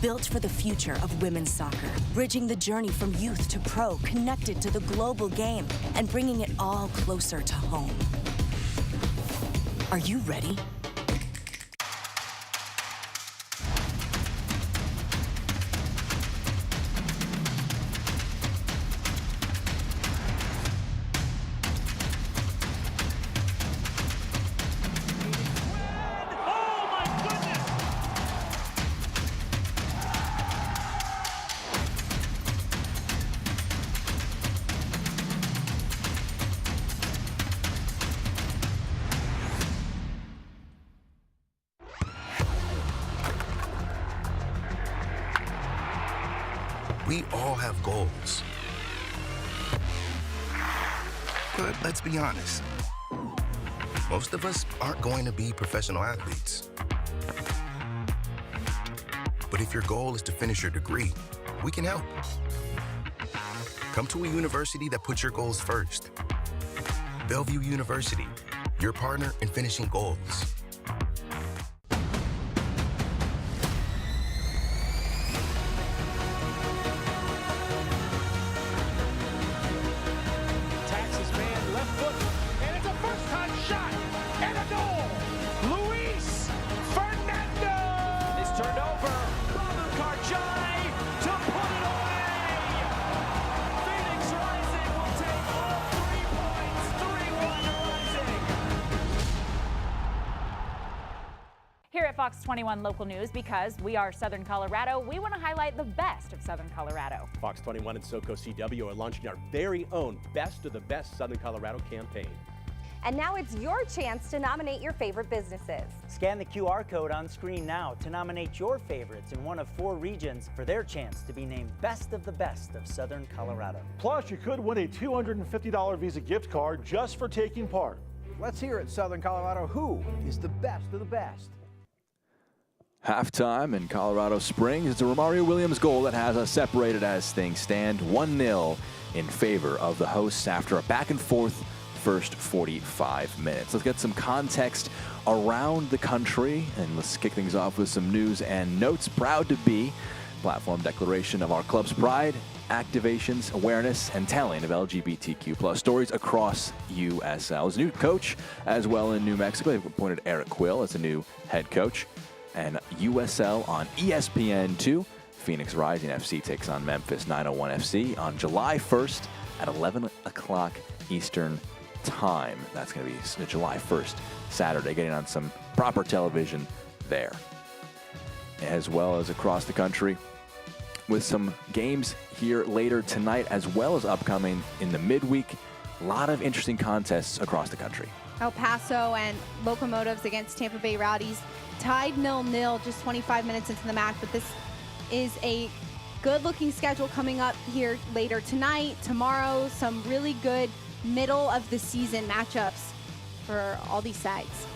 Built for the future of women's soccer, bridging the journey from youth to pro, connected to the global game, and bringing it all closer to home. Are you ready? We all have goals. But let's be honest, most of us aren't going to be professional athletes. But if your goal is to finish your degree, we can help. Come to a university that puts your goals first. Bellevue University, your partner in finishing goals. Here at Fox 21 Local News, because we are Southern Colorado, we want to highlight the best of Southern Colorado. Fox 21 and SoCo CW are launching our very own Best of the Best Southern Colorado campaign. And now it's your chance to nominate your favorite businesses. Scan the QR code on screen now to nominate your favorites in one of 4 regions for their chance to be named Best of the Best of Southern Colorado. Plus, you could win a $250 Visa gift card just for taking part. Let's hear it, Southern Colorado. Who is the best of the best? Halftime in Colorado Springs. It's a Romario Williams goal that has us separated as things stand 1-0 in favor of the hosts after a back and forth first 45 minutes. Let's get some context around the country, and let's kick things off with some news and notes. Proud to be platform declaration of our club's pride, activations, awareness, and telling of LGBTQ+ stories across USL. As a new coach as well in New Mexico, they've appointed Eric Quill as a new head coach. And USL on ESPN2. Phoenix Rising FC takes on Memphis 901 FC on July 1st at 11 o'clock Eastern Time. That's going to be July 1st, Saturday, getting on some proper television there. As well as across the country with some games here later tonight, as well as upcoming in the midweek. A lot of interesting contests across the country. El Paso and Locomotives against Tampa Bay Rowdies tied 0-0 just 25 minutes into the match, but this is a good-looking schedule coming up here later tonight, tomorrow. Some really good middle-of-the-season matchups for all these sides.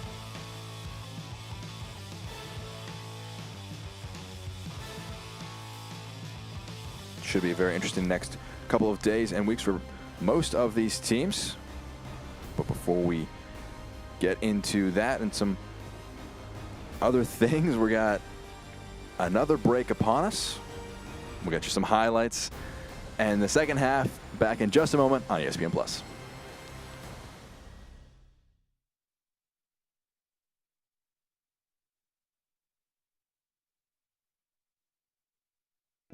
Should be a very interesting next couple of days and weeks for most of these teams. But before we get into that and some other things, we got another break upon us. We got you some highlights and the second half back in just a moment on ESPN+.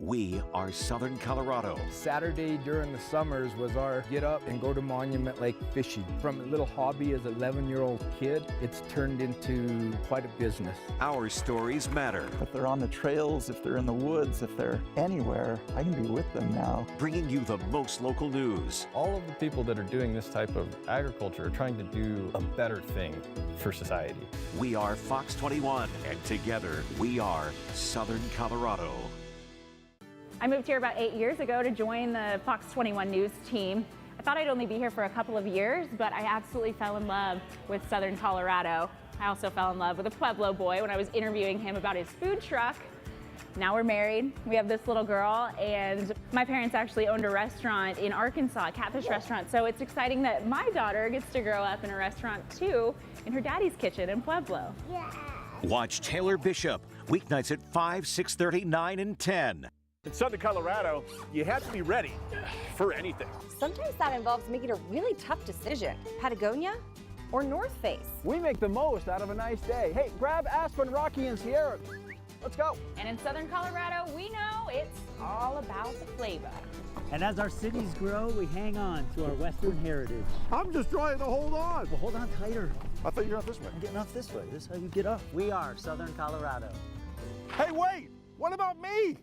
We are Southern Colorado. Saturday during the summers was our get up and go to Monument Lake fishing. From a little hobby as an 11-year-old kid, it's turned into quite a business. Our stories matter. If they're on the trails, if they're in the woods, if they're anywhere, I can be with them now. Bringing you the most local news. All of the people that are doing this type of agriculture are trying to do a better thing for society. We are Fox 21, and together we are Southern Colorado. I moved here about 8 years ago to join the Fox 21 News team. I thought I'd only be here for a couple of years, but I absolutely fell in love with Southern Colorado. I also fell in love with a Pueblo boy when I was interviewing him about his food truck. Now we're married. We have this little girl, and my parents actually owned a restaurant in Arkansas, a catfish restaurant. So it's exciting that my daughter gets to grow up in a restaurant too, in her daddy's kitchen in Pueblo. Yeah. Watch Taylor Bishop weeknights at 5, 6:30, 9, and 10. In Southern Colorado, you have to be ready for anything. Sometimes that involves making a really tough decision. Patagonia or North Face? We make the most out of a nice day. Hey, grab Aspen, Rocky, and Sierra. Let's go. And in Southern Colorado, we know it's all about the flavor. And as our cities grow, we hang on to our Western heritage. I'm just trying to hold on. Well, hold on tighter. I thought you were off this way. I'm getting off this way. This is how you get up. We are Southern Colorado. Hey, wait! What about me?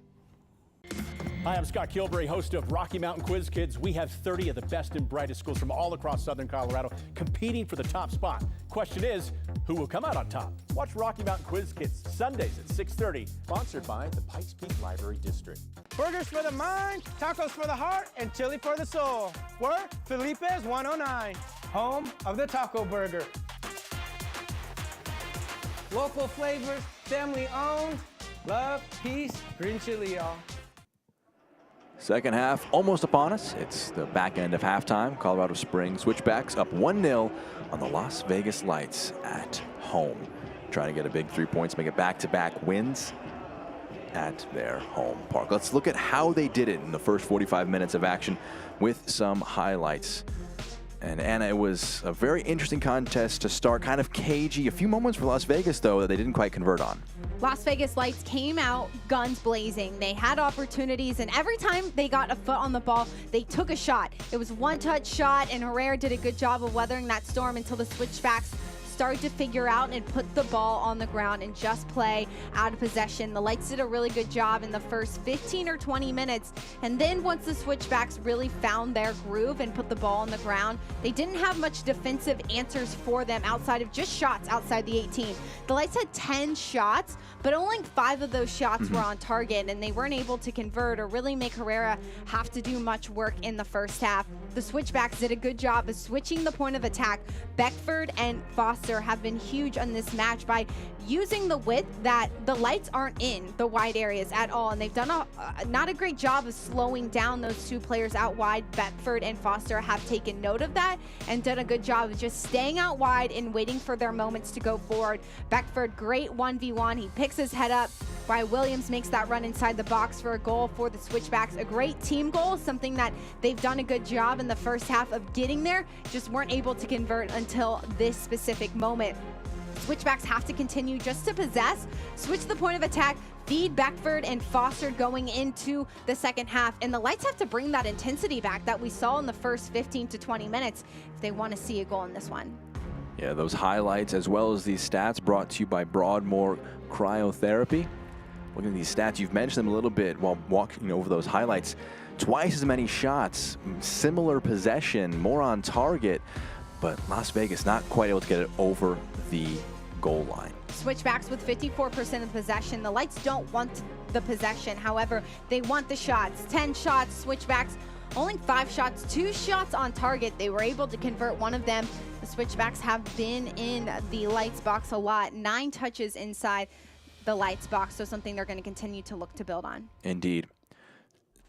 Hi, I'm Scott Kilbury, host of Rocky Mountain Quiz Kids. We have 30 of the best and brightest schools from all across Southern Colorado competing for the top spot. Question is, who will come out on top? Watch Rocky Mountain Quiz Kids Sundays at 6:30, sponsored by the Pikes Peak Library District. Burgers for the mind, tacos for the heart, and chili for the soul. We're Felipe's 109, home of the taco burger. Local flavors, family owned, love, peace, green chili, y'all. Second half almost upon us. It's the back end of halftime. Colorado Springs Switchbacks up 1-0 on the Las Vegas Lights at home. Trying to get a big 3 points, make it back-to-back wins at their home park. Let's look at how they did it in the first 45 minutes of action with some highlights. And Anna, it was a very interesting contest to start, kind of cagey. A few moments for Las Vegas, though, that they didn't quite convert on. Las Vegas Lights came out guns blazing. They had opportunities, and every time they got a foot on the ball, they took a shot. It was one-touch shot, and Herrera did a good job of weathering that storm until the Switchbacks started to figure out and put the ball on the ground and just play out of possession. The Lights did a really good job in the first 15 or 20 minutes, and then once the Switchbacks really found their groove and put the ball on the ground, they didn't have much defensive answers for them outside of just shots outside the 18. The Lights had 10 shots, but only 5 of those shots were on target, and they weren't able to convert or really make Herrera have to do much work in the first half. The Switchbacks did a good job of switching the point of attack. Beckford and Foster have been huge on this match by using the width that the Lights aren't in the wide areas at all, and they've done not a great job of slowing down those two players out wide. Beckford and Foster have taken note of that and done a good job of just staying out wide and waiting for their moments to go forward. Beckford, great 1v1. He picks his head up while Williams makes that run inside the box for a goal for the Switchbacks. A great team goal, something that they've done a good job in the first half of getting there, just weren't able to convert until this specific moment. Switchbacks have to continue just to possess, switch the point of attack, feed Beckford and Foster going into the second half. And the Lights have to bring that intensity back that we saw in the first 15 to 20 minutes if they want to see a goal in this one. Yeah, those highlights as well as these stats brought to you by Broadmoor Cryotherapy. Looking at these stats, you've mentioned them a little bit while walking over those highlights. Twice as many shots, similar possession, more on target, but Las Vegas not quite able to get it over the goal line. Switchbacks with 54% of possession. The Lights don't want the possession. However, they want the shots. 10 shots, Switchbacks only 5 shots, 2 shots on target. They were able to convert one of them. The Switchbacks have been in the Lights box a lot. 9 touches inside the Lights box, so something they're going to continue to look to build on. Indeed.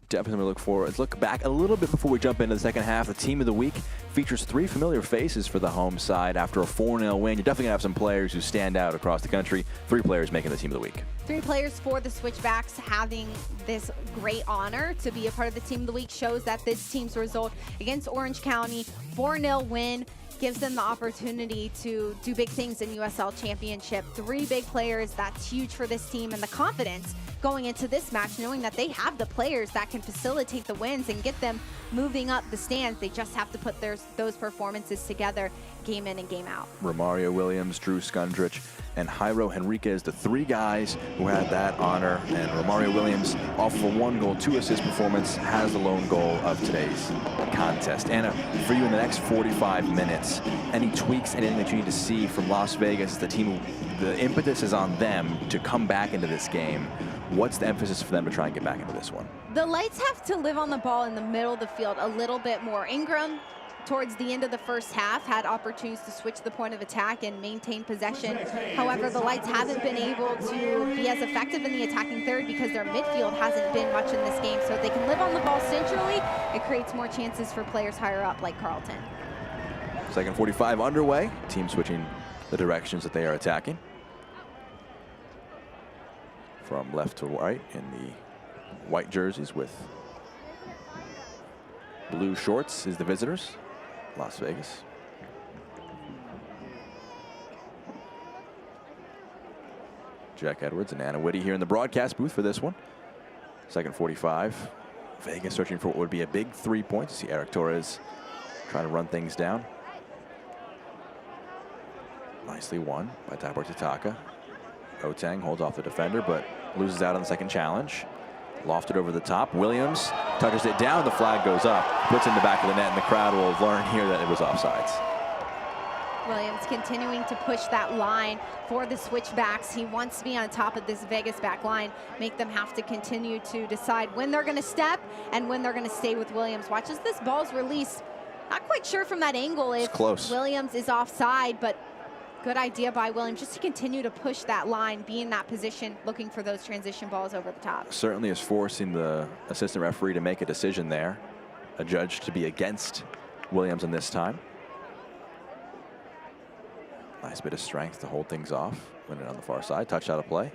Definitely look forward. Let's look back a little bit before we jump into the second half. The Team of the Week features 3 familiar faces for the home side after a 4-0 win. You're definitely going to have some players who stand out across the country. 3 players making the Team of the Week. 3 players for the Switchbacks having this great honor to be a part of the Team of the Week shows that this team's result against Orange County, 4-0 win, gives them the opportunity to do big things in USL Championship. 3 big players, that's huge for this team, and the confidence going into this match, knowing that they have the players that can facilitate the wins and get them moving up the stands. They just have to put those performances together game in and game out. Romario Williams, Drew Skundrich, and Jairo Henriquez, the 3 guys who had that honor. And Romario Williams, off of a 1-goal, 2-assist performance, has the lone goal of today's contest. Anna, for you in the next 45 minutes, any tweaks, anything that you need to see from Las Vegas? The team, the impetus is on them to come back into this game. What's the emphasis for them to try and get back into this one? The Lights have to live on the ball in the middle of the field a little bit more. Ingram towards the end of the first half, had opportunities to switch the point of attack and maintain possession. However, the Lights haven't been able to be as effective in the attacking third because their midfield hasn't been much in this game. So if they can live on the ball centrally, it creates more chances for players higher up like Carlton. Second 45 underway. Team switching the directions that they are attacking. From left to right in the white jerseys with blue shorts is the visitors, Las Vegas. Jack Edwards and Anna Whitty here in the broadcast booth for this one. Second 45. Vegas searching for what would be a big 3 points. See Eric Torres trying to run things down. Nicely won by Tabor Tataka. Otang holds off the defender, but loses out on the second challenge. Lofted over the top. Williams touches it down. The flag goes up. Puts it in the back of the net, and the crowd will learn here that it was offsides. Williams continuing to push that line for the Switchbacks. He wants to be on top of this Vegas back line, make them have to continue to decide when they're going to step and when they're going to stay with Williams. Watch as this ball's released. Not quite sure from that angle if Williams is offside, but good idea by Williams just to continue to push that line, be in that position, looking for those transition balls over the top. Certainly is forcing the assistant referee to make a decision there. A judge to be against Williams in this time. Nice bit of strength to hold things off. Win it on the far side. Touch out of play.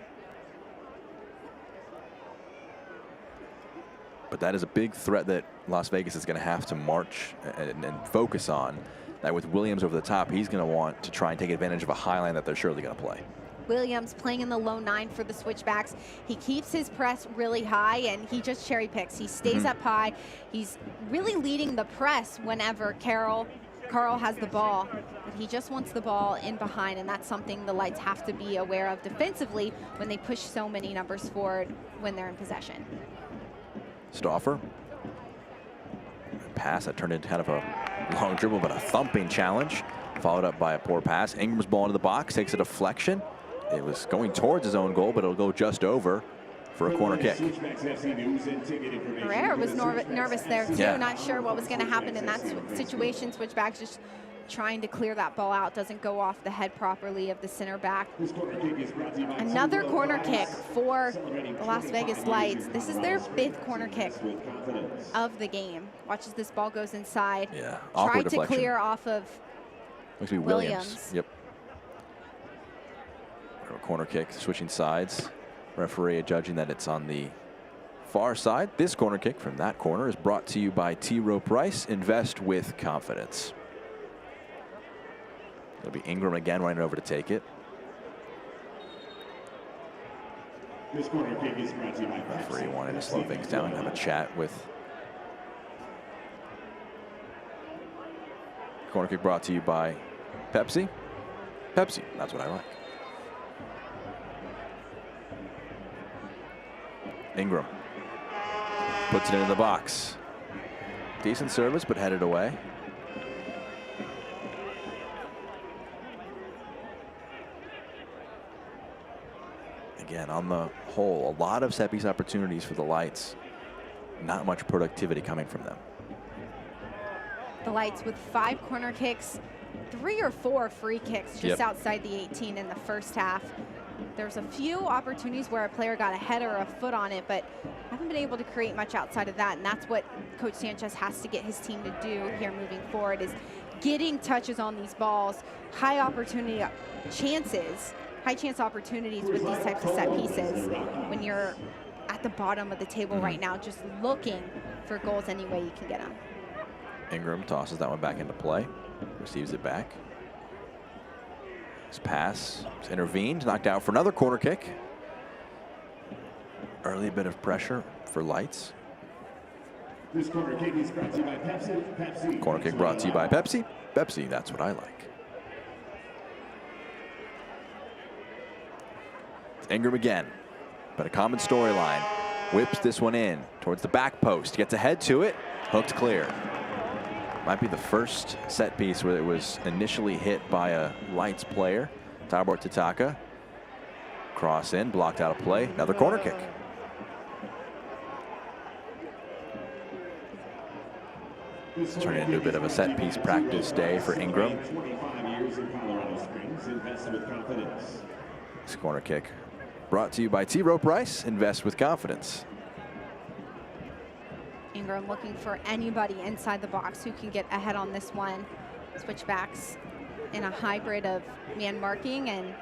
But that is a big threat that Las Vegas is going to have to march and focus on. That with Williams over the top, he's going to want to try and take advantage of a high line that they're surely going to play. Williams playing in the low 9 for the Switchbacks. He keeps his press really high and he just cherry picks. He stays up high. He's really leading the press whenever Carl has the ball. But he just wants the ball in behind, and that's something the Lights have to be aware of defensively when they push so many numbers forward when they're in possession. Stauffer. Pass that turned into kind of a long dribble, but a thumping challenge. Followed up by a poor pass. Ingram's ball into the box, takes a deflection. It was going towards his own goal, but it'll go just over for a corner kick. Herrera was nervous there too, not sure what was going to happen in that situation. Switchbacks just trying to clear that ball out, doesn't go off the head properly of the center back. Another corner kick for the Las Vegas Lights. This is their 5th corner kick of the game. Watch as this ball goes inside. Yeah, tried to clear off of looks to be Williams. Yep. Corner kick, switching sides. Referee judging that it's on the far side. This corner kick from that corner is brought to you by T. Rowe Price. Invest with confidence. It'll be Ingram again running over to take it. This corner kick is brought to you by Referee wanted to slow things down and have a chat with. Corner kick brought to you by Pepsi. Pepsi, that's what I like. Ingram puts it into the box. Decent service, but headed away. Again, on the whole, a lot of set piece opportunities for the Lights. Not much productivity coming from them. The Lights with 5 corner kicks, 3 or 4 free kicks just outside the 18 in the first half. There's a few opportunities where a player got a head or a foot on it, but haven't been able to create much outside of that. And that's what Coach Sanchez has to get his team to do here moving forward, is getting touches on these balls, high opportunity chances, high chance opportunities with these types of set pieces when you're at the bottom of the table right now, just looking for goals any way you can get them. Ingram tosses that one back into play, receives it back. His pass is intervened, knocked out for another corner kick. Early bit of pressure for Lights. This corner kick is brought to you by Pepsi. Pepsi. Corner kick brought to you by Pepsi. Pepsi, that's what I like. It's Ingram again, but a common storyline. Whips this one in towards the back post, gets ahead to it, hooked clear. Might be the first set piece where it was initially hit by a Lights player. Tabor Tataka. Cross in, blocked out of play. Another corner kick. It's turning into a bit of a set piece practice day for Ingram. 25 years in Colorado Springs, invest with confidence. This corner kick brought to you by T. Rowe Price. Invest with confidence. Ingram looking for anybody inside the box who can get ahead on this one. Switchbacks in a hybrid of man marking and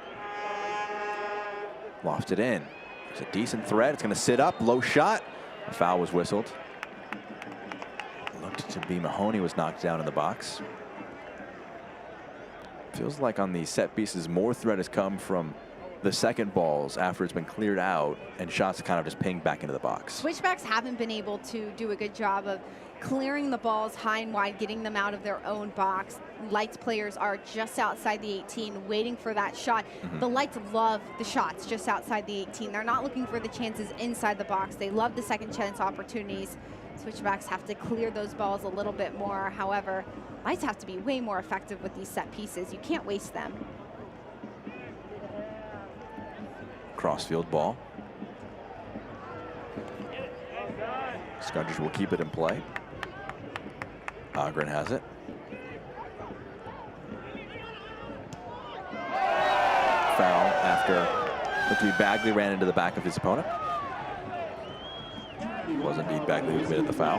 lofted in. It's a decent threat. It's going to sit up. Low shot. A foul was whistled. Looked to be Mahoney was knocked down in the box. Feels like on these set pieces, more threat has come from the second balls after it's been cleared out, and shots kind of just pinged back into the box. Switchbacks haven't been able to do a good job of clearing the balls high and wide, getting them out of their own box. Lights players are just outside the 18, waiting for that shot. The Lights love the shots just outside the 18. They're not looking for the chances inside the box. They love the second chance opportunities. Switchbacks have to clear those balls a little bit more. However, Lights have to be way more effective with these set pieces. You can't waste them. Crossfield ball. Scudgers will keep it in play. Ogren has it. Foul after looked to be Bagley ran into the back of his opponent. It was indeed Bagley who committed the foul.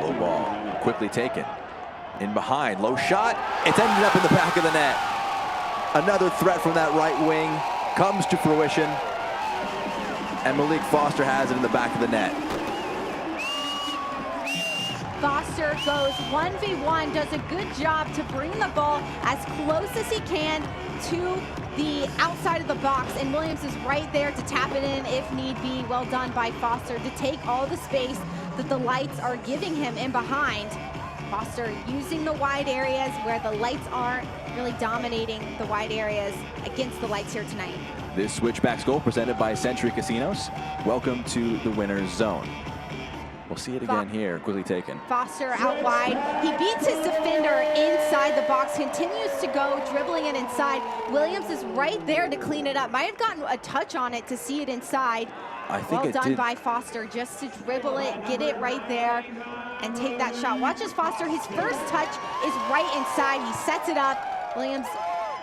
Low ball, quickly taken. In behind, low shot. It's ended up in the back of the net. Another threat from that right wing comes to fruition. And Malik Foster has it in the back of the net. Foster goes 1v1, does a good job to bring the ball as close as he can to the outside of the box, and Williams is right there to tap it in if need be. Well done by Foster to take all the space that the Lights are giving him in behind. Foster using the wide areas where the Lights aren't, really dominating the wide areas against the Lights here tonight. This Switchbacks goal presented by Century Casinos. Welcome to the winner's zone. We'll see it again here, quickly taken. Foster out wide. He beats his defender inside the box, continues to go, dribbling it inside. Williams is right there to clean it up. Might have gotten a touch on it to see it inside. I think well done by Foster just to dribble it, get it right there, and take that shot. Watch as Foster, his first touch is right inside. He sets it up. Williams,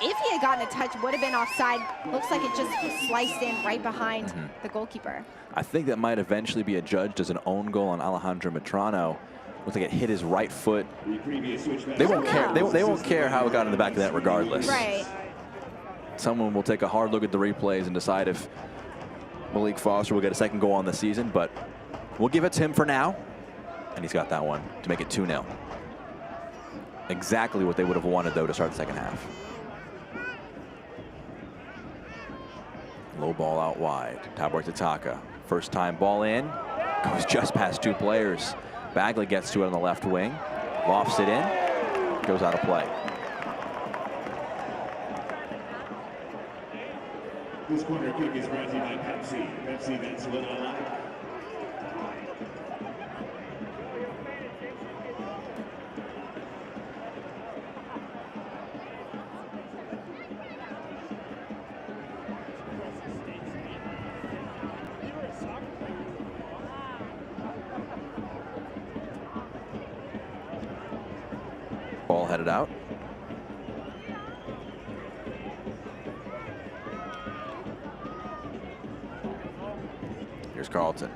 if he had gotten a touch, would have been offside. Looks like it just sliced in right behind the goalkeeper. I think that might eventually be adjudged as an own goal on Alejandro Metrano. Looks like it hit his right foot. They won't care. They won't care how it got in the back of that regardless. Right. Someone will take a hard look at the replays and decide if Malik Foster will get a second goal on the season, but we'll give it to him for now. And he's got that one to make it 2-0. Exactly what they would have wanted, though, to start the second half. Low ball out wide. Tabor Tataka. First time ball in. Goes just past two players. Bagley gets to it on the left wing. Lofts it in. Goes out of play. This corner kick is brought to you by Pepsi. Pepsi, that's what I like. Ball headed out. Here's Carlton.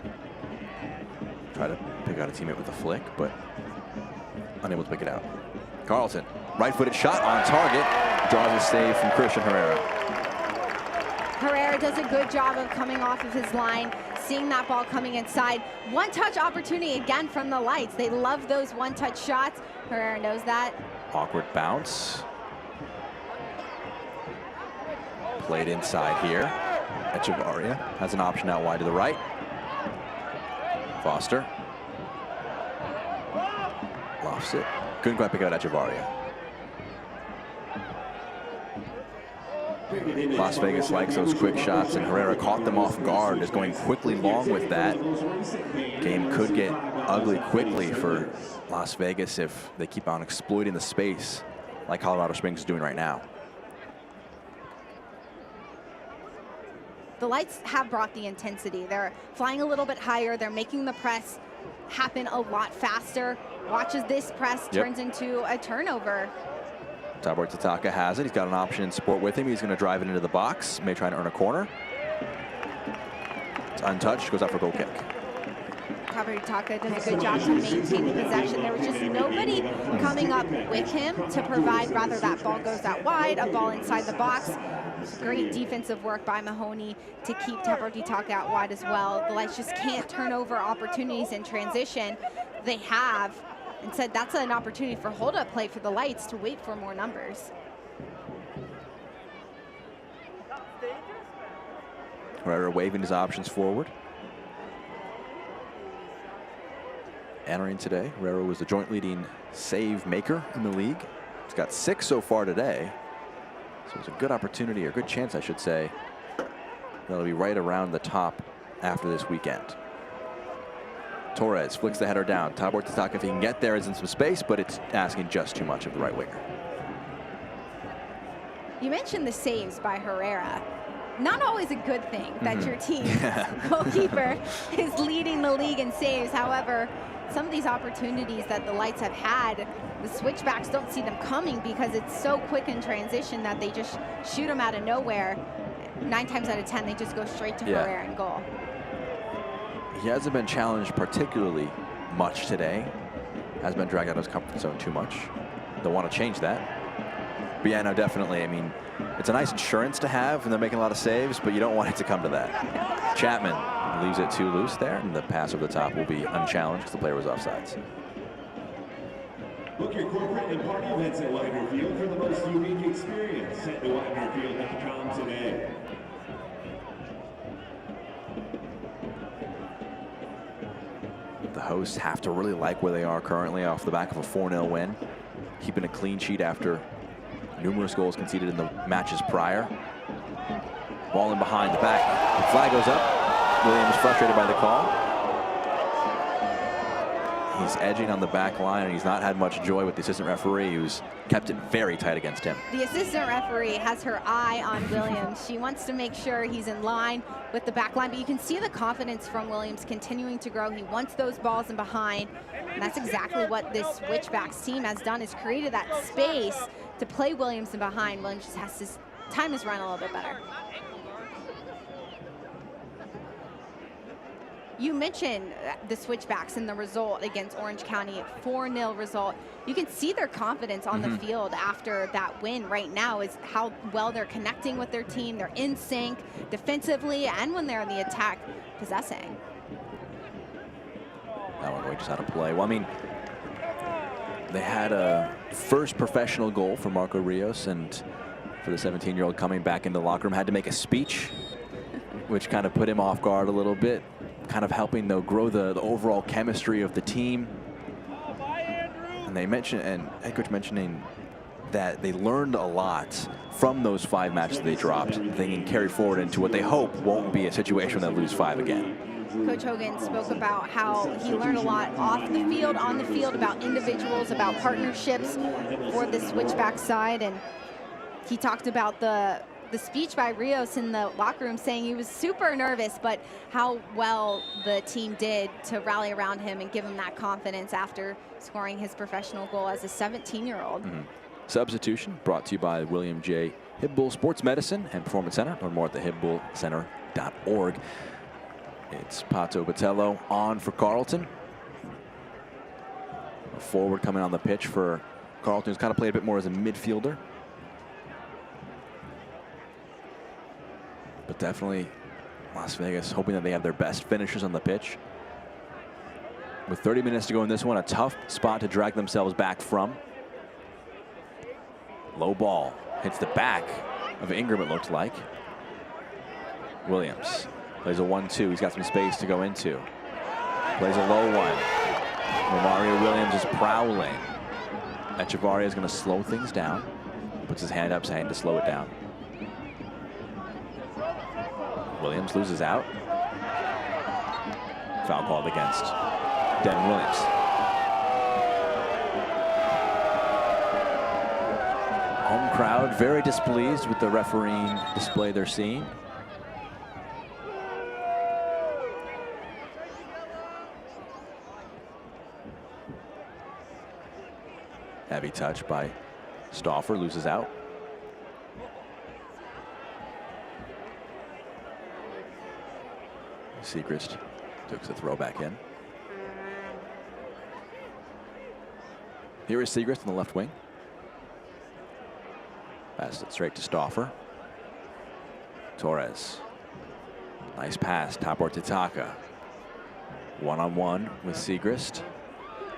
Try to pick out a teammate with a flick, but unable to pick it out. Carlton, right-footed shot on target. Draws a save from Christian Herrera. Herrera does a good job of coming off of his line, seeing that ball coming inside. One-touch opportunity again from the Lights. They love those one-touch shots. Herrera knows that. Awkward bounce. Played inside here. Echevarria has an option out wide to the right. Foster. Lofts it. Couldn't quite pick out Echevarria. Las Vegas likes those quick shots, and Herrera caught them off guard and is going quickly long with that. Game could get ugly quickly for Las Vegas if they keep on exploiting the space like Colorado Springs is doing right now. the Lights have brought the intensity. They're flying a little bit higher. They're making the press happen a lot faster. Watch as this press turns into a turnover. Tabor Tataka has it. He's got an option in support with him. He's going to drive it into the box. May try to earn a corner. It's untouched. Goes out for a goal kick. Tabor Tataka does a good job to maintain the possession. There was just nobody coming up with him to provide. Rather, that ball goes out wide, a ball inside the box. Great defensive work by Mahoney to keep Tabor Tataka out wide as well. The Lights just can't turn over opportunities in transition. They have. And said that's an opportunity for hold-up play for the Lights to wait for more numbers. Herrera waving his options forward. Entering today, Herrera was the joint leading save maker in the league. He's got 6 so far today. So it's a good opportunity, or good chance, I should say. That'll be right around the top after this weekend. Torres flicks the header down. Tabor Tataka, if he can get there, is in some space, but it's asking just too much of the right winger. You mentioned the saves by Herrera. Not always a good thing that your team's goalkeeper is leading the league in saves. However, some of these opportunities that the Lights have had, the Switchbacks don't see them coming because it's so quick in transition that they just shoot them out of nowhere. 9 times out of 10, they just go straight to Herrera and goal. He hasn't been challenged particularly much today. Hasn't been dragged out of his comfort zone too much. They'll want to change that. But yeah, no, definitely. I mean, it's a nice insurance to have, and they're making a lot of saves, but you don't want it to come to that. Chapman leaves it too loose there, and the pass over the top will be unchallenged because the player was offsides. Book your corporate and party events at Widener Field for the most unique experience. Head to WidenerField.com today. The hosts have to really like where they are currently off the back of a 4-0 win, keeping a clean sheet after numerous goals conceded in the matches prior. Ball in behind the back. The flag goes up. Williams frustrated by the call. He's edging on the back line, and he's not had much joy with the assistant referee, who's kept it very tight against him. The assistant referee has her eye on Williams. She wants to make sure he's in line with the back line, but you can see the confidence from Williams continuing to grow. He wants those balls in behind, and that's exactly what this Switchbacks team has done, is created that space to play Williams in behind. Williams just has to, time his run a little bit better. You mentioned the Switchbacks and the result against Orange County, 4-0 result. You can see their confidence on the field after that win right now, is how well they're connecting with their team. They're in sync defensively and when they're in the attack, possessing. That one going just out of play. Well, I mean, they had a first professional goal for Marco Rios, and for the 17-year-old coming back into the locker room, had to make a speech, which kind of put him off guard a little bit. Kind of helping, though, grow the overall chemistry of the team. And they mentioned, and head coach mentioning that they learned a lot from those 5 matches they dropped. They can carry forward into what they hope won't be a situation that lose 5 again. Coach Hogan spoke about how he learned a lot off the field, on the field, about individuals, about partnerships for the Switchback side. And he talked about the speech by Rios in the locker room, saying he was super nervous, but how well the team did to rally around him and give him that confidence after scoring his professional goal as a 17-year-old. Substitution brought to you by William J. Hibbull Sports Medicine and Performance Center. Learn more at thehibbbullcenter.org. It's Pato Botello on for Carleton. A forward coming on the pitch for Carleton, who's kind of played a bit more as a midfielder. But definitely Las Vegas hoping that they have their best finishers on the pitch. With 30 minutes to go in this one, a tough spot to drag themselves back from. Low ball hits the back of Ingram, it looks like. Williams plays a 1-2. He's got some space to go into. Plays a low one. Romario Williams is prowling. Echevarria is going to slow things down. Puts his hand up, saying to slow it down. Williams loses out. Foul called against Devin Williams. Home crowd very displeased with the refereeing display they're seeing. Heavy touch by Stauffer, loses out. Siegrist took the throw back in. Here is Siegrist in the left wing. Passed it straight to Stauffer. Torres. Nice pass, Tabor Titaka. One-on-one with Siegrist.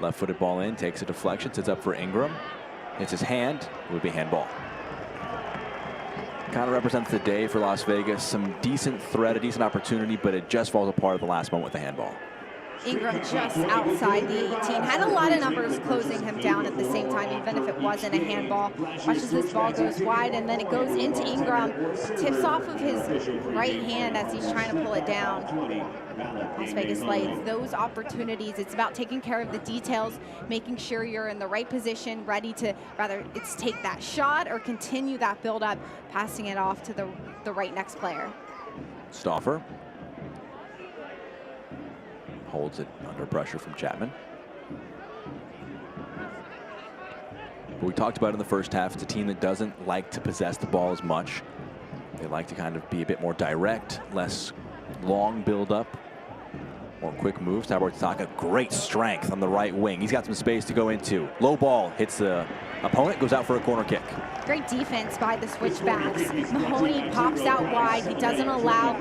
Left-footed ball in, takes a deflection, sits up for Ingram. Hits his hand, it would be handball. Kind of represents the day for Las Vegas. Some decent threat, a decent opportunity, but it just falls apart at the last moment with the handball. Ingram just outside the 18. Had a lot of numbers closing him down at the same time, even if it wasn't a handball. Watch as this ball goes wide, and then it goes into Ingram. Tips off of his right hand as he's trying to pull it down. Las Vegas Lights, those opportunities, it's about taking care of the details, making sure you're in the right position, ready to, rather it's take that shot or continue that build up, passing it off to the right next player. Stauffer holds it under pressure from Chapman. But we talked about in the first half, it's a team that doesn't like to possess the ball as much. They like to kind of be a bit more direct, less long build up, more quick moves. Tabor Titaka, great strength on the right wing. He's got some space to go into. Low ball hits the opponent, goes out for a corner kick. Great defense by the Switchbacks. Mahoney pops out wide. He doesn't allow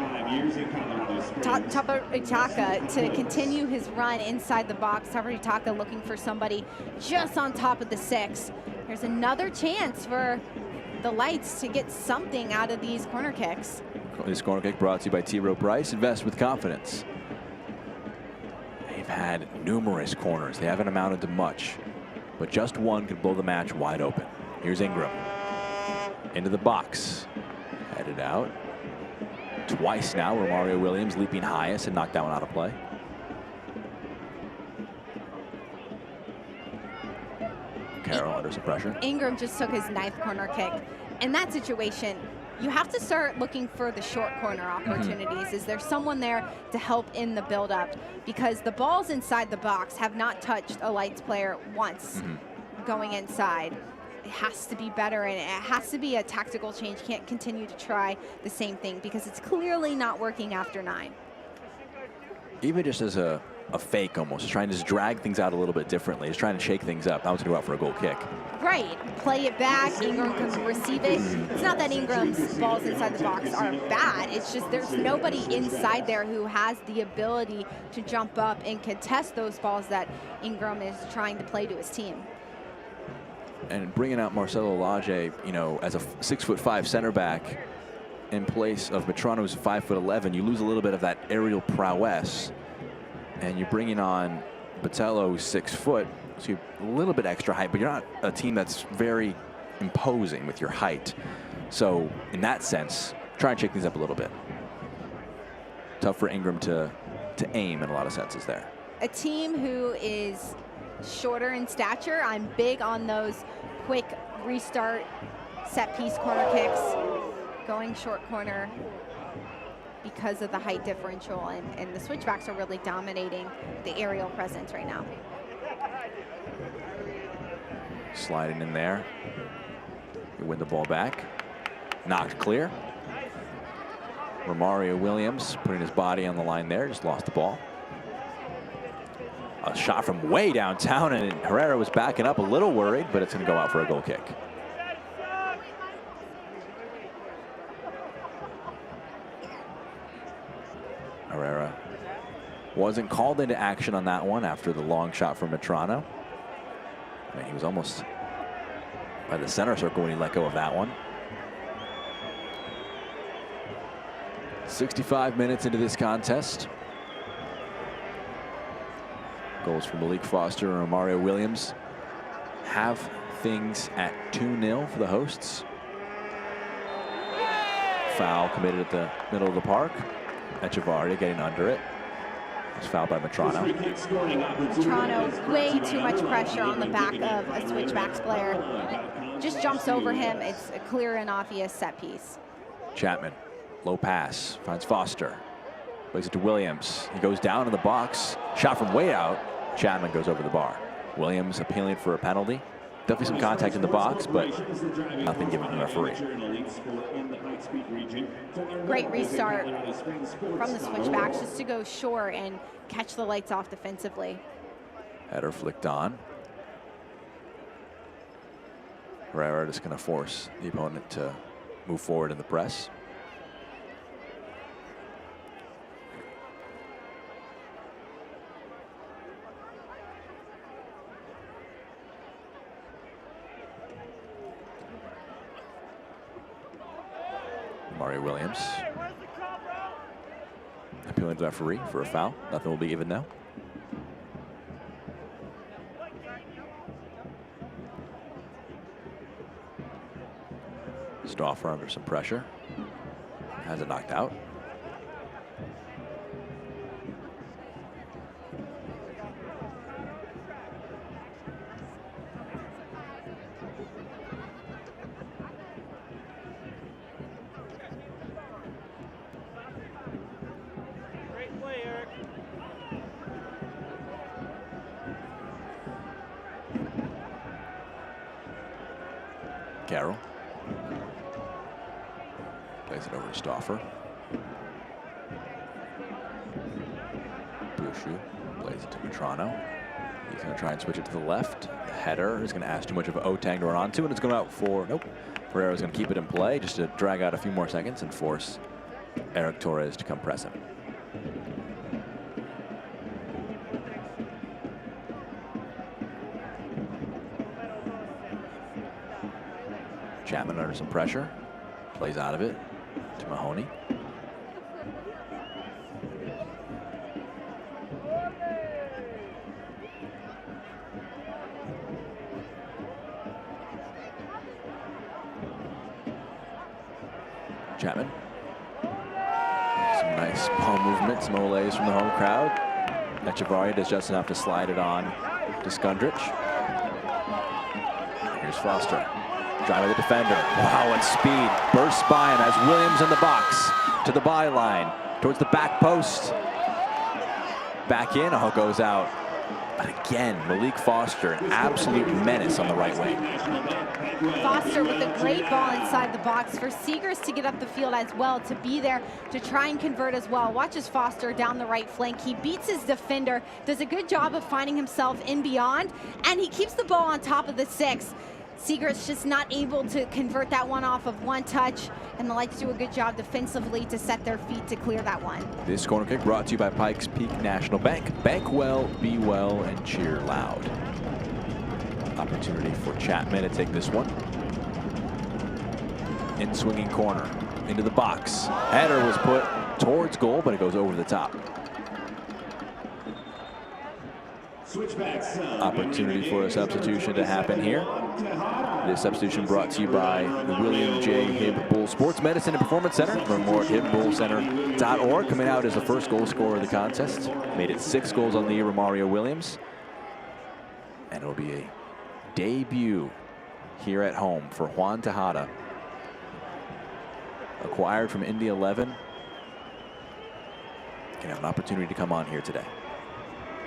Tabor Titaka to continue his run inside the box. Tabor Titaka looking for somebody just on top of the 6. There's another chance for the Lights to get something out of these corner kicks. This corner kick brought to you by T. Rowe Price. Invest with confidence. They've had numerous corners. They haven't amounted to much, but just one could blow the match wide open. Here's Ingram. Into the box. Headed out. Twice now, Romario Williams leaping highest and knocked that one out of play. Carroll under some pressure. Ingram just took his 9th corner kick. In that situation, you have to start looking for the short corner opportunities. Is there someone there to help in the build-up? Because the balls inside the box have not touched a Lights player once going inside. It has to be better, and it has to be a tactical change. You can't continue to try the same thing because it's clearly not working after 9. Even just as a fake almost, trying to just drag things out a little bit differently, just trying to shake things up. Now it's going to go out for a goal kick. Right, play it back, Ingram can receive it. It's not that Ingram's balls inside the box are bad, it's just there's nobody inside there who has the ability to jump up and contest those balls that Ingram is trying to play to his team. And bringing out Marcelo Lage, you know, as a 6'5" center back in place of Metrano, who's 5'11", you lose a little bit of that aerial prowess. And you're bringing on Botello, who's 6 foot, so you're a little bit extra height, but you're not a team that's very imposing with your height. So in that sense, try and shake things up a little bit. Tough for Ingram to aim in a lot of senses there. A team who is shorter in stature, I'm big on those quick restart set piece corner kicks, going short corner because of the height differential, and the Switchbacks are really dominating the aerial presence right now. Sliding in there. You win the ball back. Knocked clear. Romario Williams putting his body on the line there, just lost the ball. A shot from way downtown, and Herrera was backing up a little worried, but it's going to go out for a goal kick. Herrera wasn't called into action on that one after the long shot from Metrano. I mean, he was almost by the center circle when he let go of that one. 65 minutes into this contest. Goals from Malik Foster and Mario Williams have things at 2-0 for the hosts. Foul committed at the middle of the park. Echevarria getting under it. It's fouled by Metrano. Metrano, way too much pressure on the back of a Switchbacks player. Just jumps over him. It's a clear and obvious set piece. Chapman, low pass, finds Foster. Plays it to Williams. He goes down in the box. Shot from way out. Chapman goes over the bar. Williams appealing for a penalty. Definitely some contact in the box, but nothing given from the referee. Great restart from the Switchbacks just to go short and catch the lights off defensively. Header flicked on. Herrera just going to force the opponent to move forward in the press. Mario Williams appealing to the referee for a foul. Nothing will be given now. Stauffer under some pressure. Has it knocked out. Carroll plays it over to Stauffer. Bushu plays it to Matrano. He's going to try and switch it to the left. The header is going to ask too much of Otang to run onto, and it's going out for, nope. Pereira's going to keep it in play just to drag out a few more seconds and force Eric Torres to come press him. Chapman under some pressure, plays out of it to Mahoney. Chapman. Some nice ball movement, some olays from the home crowd. Echevarria does just enough to slide it on to Skundrich. Here's Foster. Driving the defender. Wow, and speed. Bursts by and has Williams in the box. To the byline. Towards the back post. Back in. Oh, goes out. But again, Malik Foster, an absolute menace on the right wing. Foster with a great ball inside the box for Seegers to get up the field as well, to be there to try and convert as well. Watches Foster down the right flank. He beats his defender, does a good job of finding himself in beyond, and he keeps the ball on top of the 6. Seegers just not able to convert that one off of one touch, and the Lights do a good job defensively to set their feet to clear that one. This corner kick brought to you by Pikes Peak National Bank. Bank well, be well, and cheer loud. Opportunity for Chapman to take this one. In swinging corner, into the box. Header was put towards goal, but it goes over the top. Opportunity for a substitution to happen here. This substitution brought to you by the William J. Hibb Bull Sports Medicine and Performance Center. Learn more at hibbbullcenter.org. Coming out as the first goal scorer of the contest. Made it 6 goals on the year, Mario Williams. And it'll be a debut here at home for Juan Tejada. Acquired from Indy 11. Can have an opportunity to come on here today.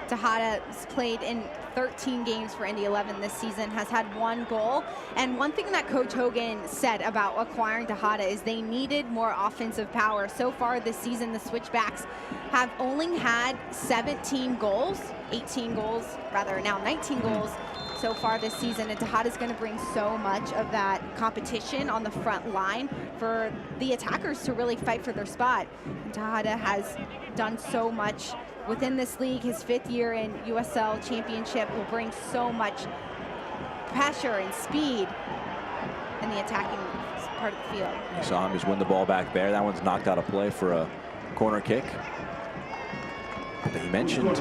Tejada has played in 13 games for Indy 11 this season, has had 1 goal. And one thing that Coach Hogan said about acquiring Tejada is they needed more offensive power. So far this season, the Switchbacks have only had 17 goals, 18 goals, rather now 19 goals so far this season, and Tejada's going to bring so much of that competition on the front line for the attackers to really fight for their spot. And Tejada has done so much within this league. His 5th year in USL Championship will bring so much pressure and speed in the attacking part of the field. You saw him just win the ball back there. That one's knocked out of play for a corner kick. But he mentioned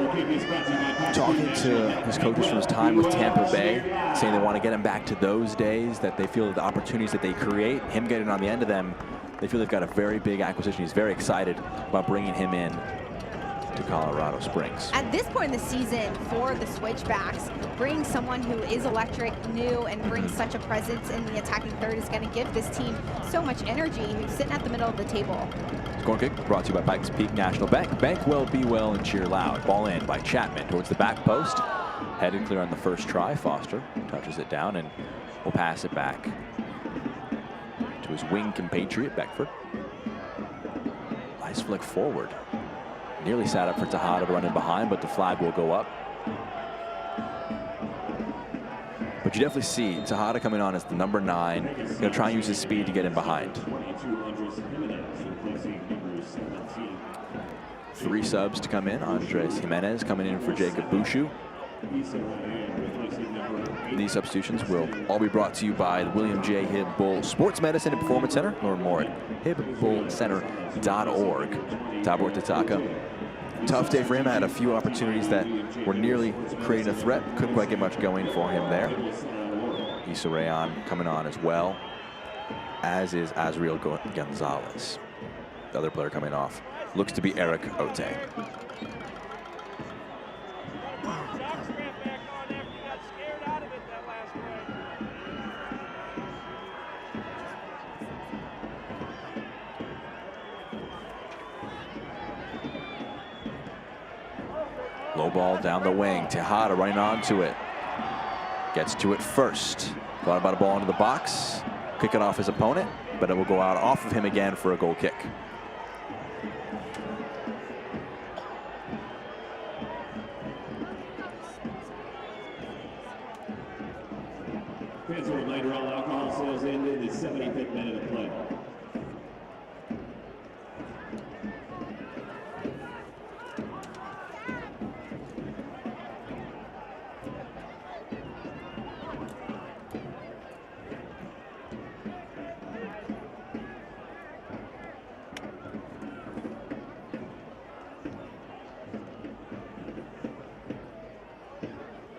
talking to his coaches from his time with Tampa Bay, saying they want to get him back to those days, that they feel that the opportunities that they create, him getting on the end of them, they feel they've got a very big acquisition. He's very excited about bringing him in to Colorado Springs. At this point in the season for the Switchbacks, bringing someone who is electric, new, and brings such a presence in the attacking third is going to give this team so much energy, who's sitting at the middle of the table. Corner kick brought to you by Pikes Peak National Bank. Bank well, be well, and cheer loud. Ball in by Chapman towards the back post. Headed clear on the first try. Foster touches it down and will pass it back to his wing compatriot, Beckford. Nice flick forward. Nearly sat up for Tejada to run in behind, but the flag will go up. But you definitely see Tejada coming on as the number 9. Going to try and use his speed to get in behind. 3 subs to come in. Andres Jimenez coming in for Jacob Bushu. These substitutions will all be brought to you by the William J. Hibb Bull Sports Medicine and Performance Center. Learn more at hibbbullcenter.org. Tabor Tataka. Tough day for him. Had a few opportunities that were nearly creating a threat. Couldn't quite get much going for him there. Issa Rayon coming on as well, as is Azriel Gonzalez. The other player coming off looks to be Eric Ote. Low ball down the wing. Tejada running onto it. Gets to it first. Thought about a ball into the box. Kick it off his opponent, but it will go out off of him again for a goal kick. Fans, a reminder, all alcohol sales end in the 75th minute of play.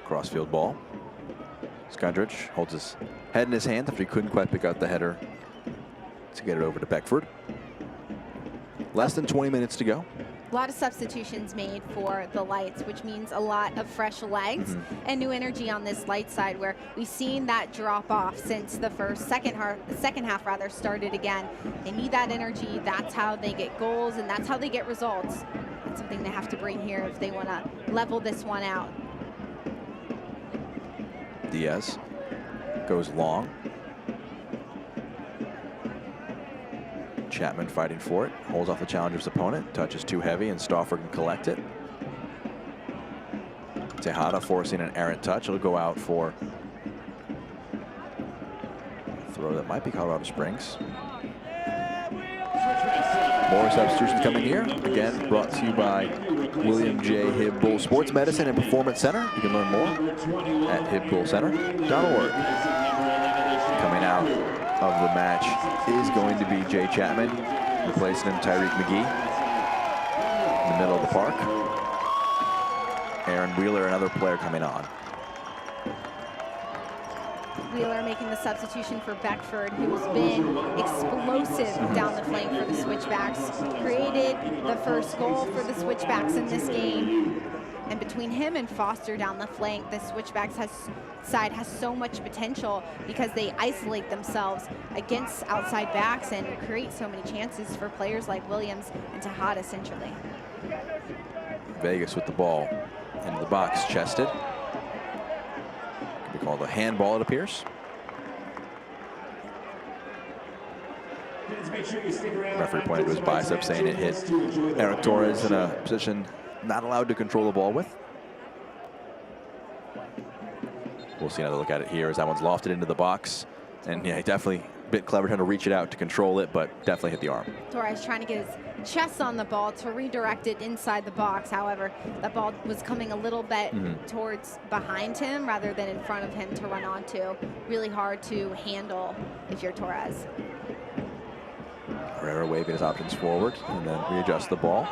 Crossfield ball. Skydrich holds his head in his hand after he couldn't quite pick out the header to get it over to Beckford. Less than 20 minutes to go. A lot of substitutions made for the Lights, which means a lot of fresh legs and new energy on this Light side, where we've seen that drop off since the second half rather started again. They need that energy. That's how they get goals, and that's how they get results. That's something they have to bring here if they want to level this one out. Diaz goes long. Chapman fighting for it, holds off the challenger's opponent, touches too heavy, and Stauffer can collect it. Tejada forcing an errant touch. It'll go out for a throw that might be Colorado Springs. More substitutions coming here. Again, brought to you by William J. Hibb Bull Sports Medicine and Performance Center. You can learn more at hibbbullcenter.org. Coming out of the match is going to be Jay Chapman, replacing him Tyreek McGee in the middle of the park. Aaron Wheeler, another player coming on. Wheeler making the substitution for Beckford, who's been explosive down the flank for the Switchbacks. Created the first goal for the Switchbacks in this game. And between him and Foster down the flank, the Switchbacks side has so much potential because they isolate themselves against outside backs and create so many chances for players like Williams and Tejada centrally. Vegas with the ball into the box, chested. Could be called a handball, it appears. Referee pointed to his bicep, saying it hit Eric Torres in a position not allowed to control the ball with. We'll see another look at it here as that one's lofted into the box. And yeah, definitely a bit clever trying to reach it out to control it, but definitely hit the arm. Torres trying to get his chest on the ball to redirect it inside the box. However, that ball was coming a little bit towards behind him rather than in front of him to run onto. Really hard to handle if you're Torres. Herrera waving his options forward and then readjust the ball.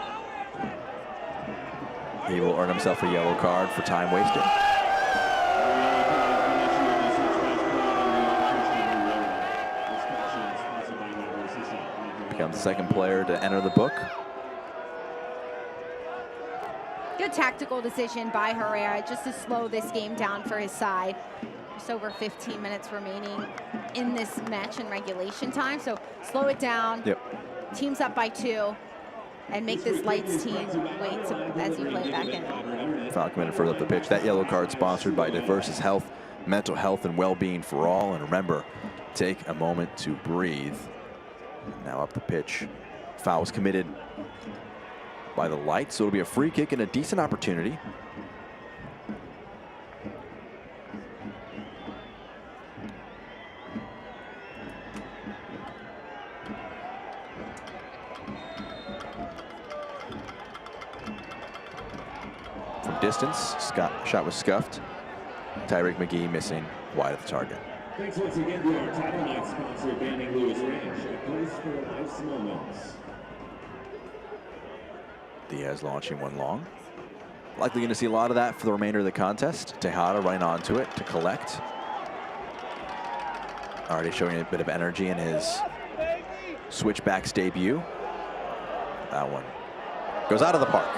He will earn himself a yellow card for time wasted. Becomes the second player to enter the book. Good tactical decision by Herrera just to slow this game down for his side. Just over 15 minutes remaining in this match in regulation time, so slow it down. Yep. Team's up by 2. and make this Lights team wait as you play back in. Foul committed further up the pitch. That yellow card sponsored by Diversus Health, mental health and well-being for all. And remember, take a moment to breathe. Now up the pitch. Foul was committed by the Lights, so it'll be a free kick and a decent opportunity. From distance, shot was scuffed. Tyreek McGee missing wide of the target. Thanks once again to our title night sponsor, Banning Lewis Ranch, a place for life's moments. Diaz launching one long. Likely going to see a lot of that for the remainder of the contest. Tejada right onto it to collect. Already showing a bit of energy in his Switchbacks debut. That one goes out of the park.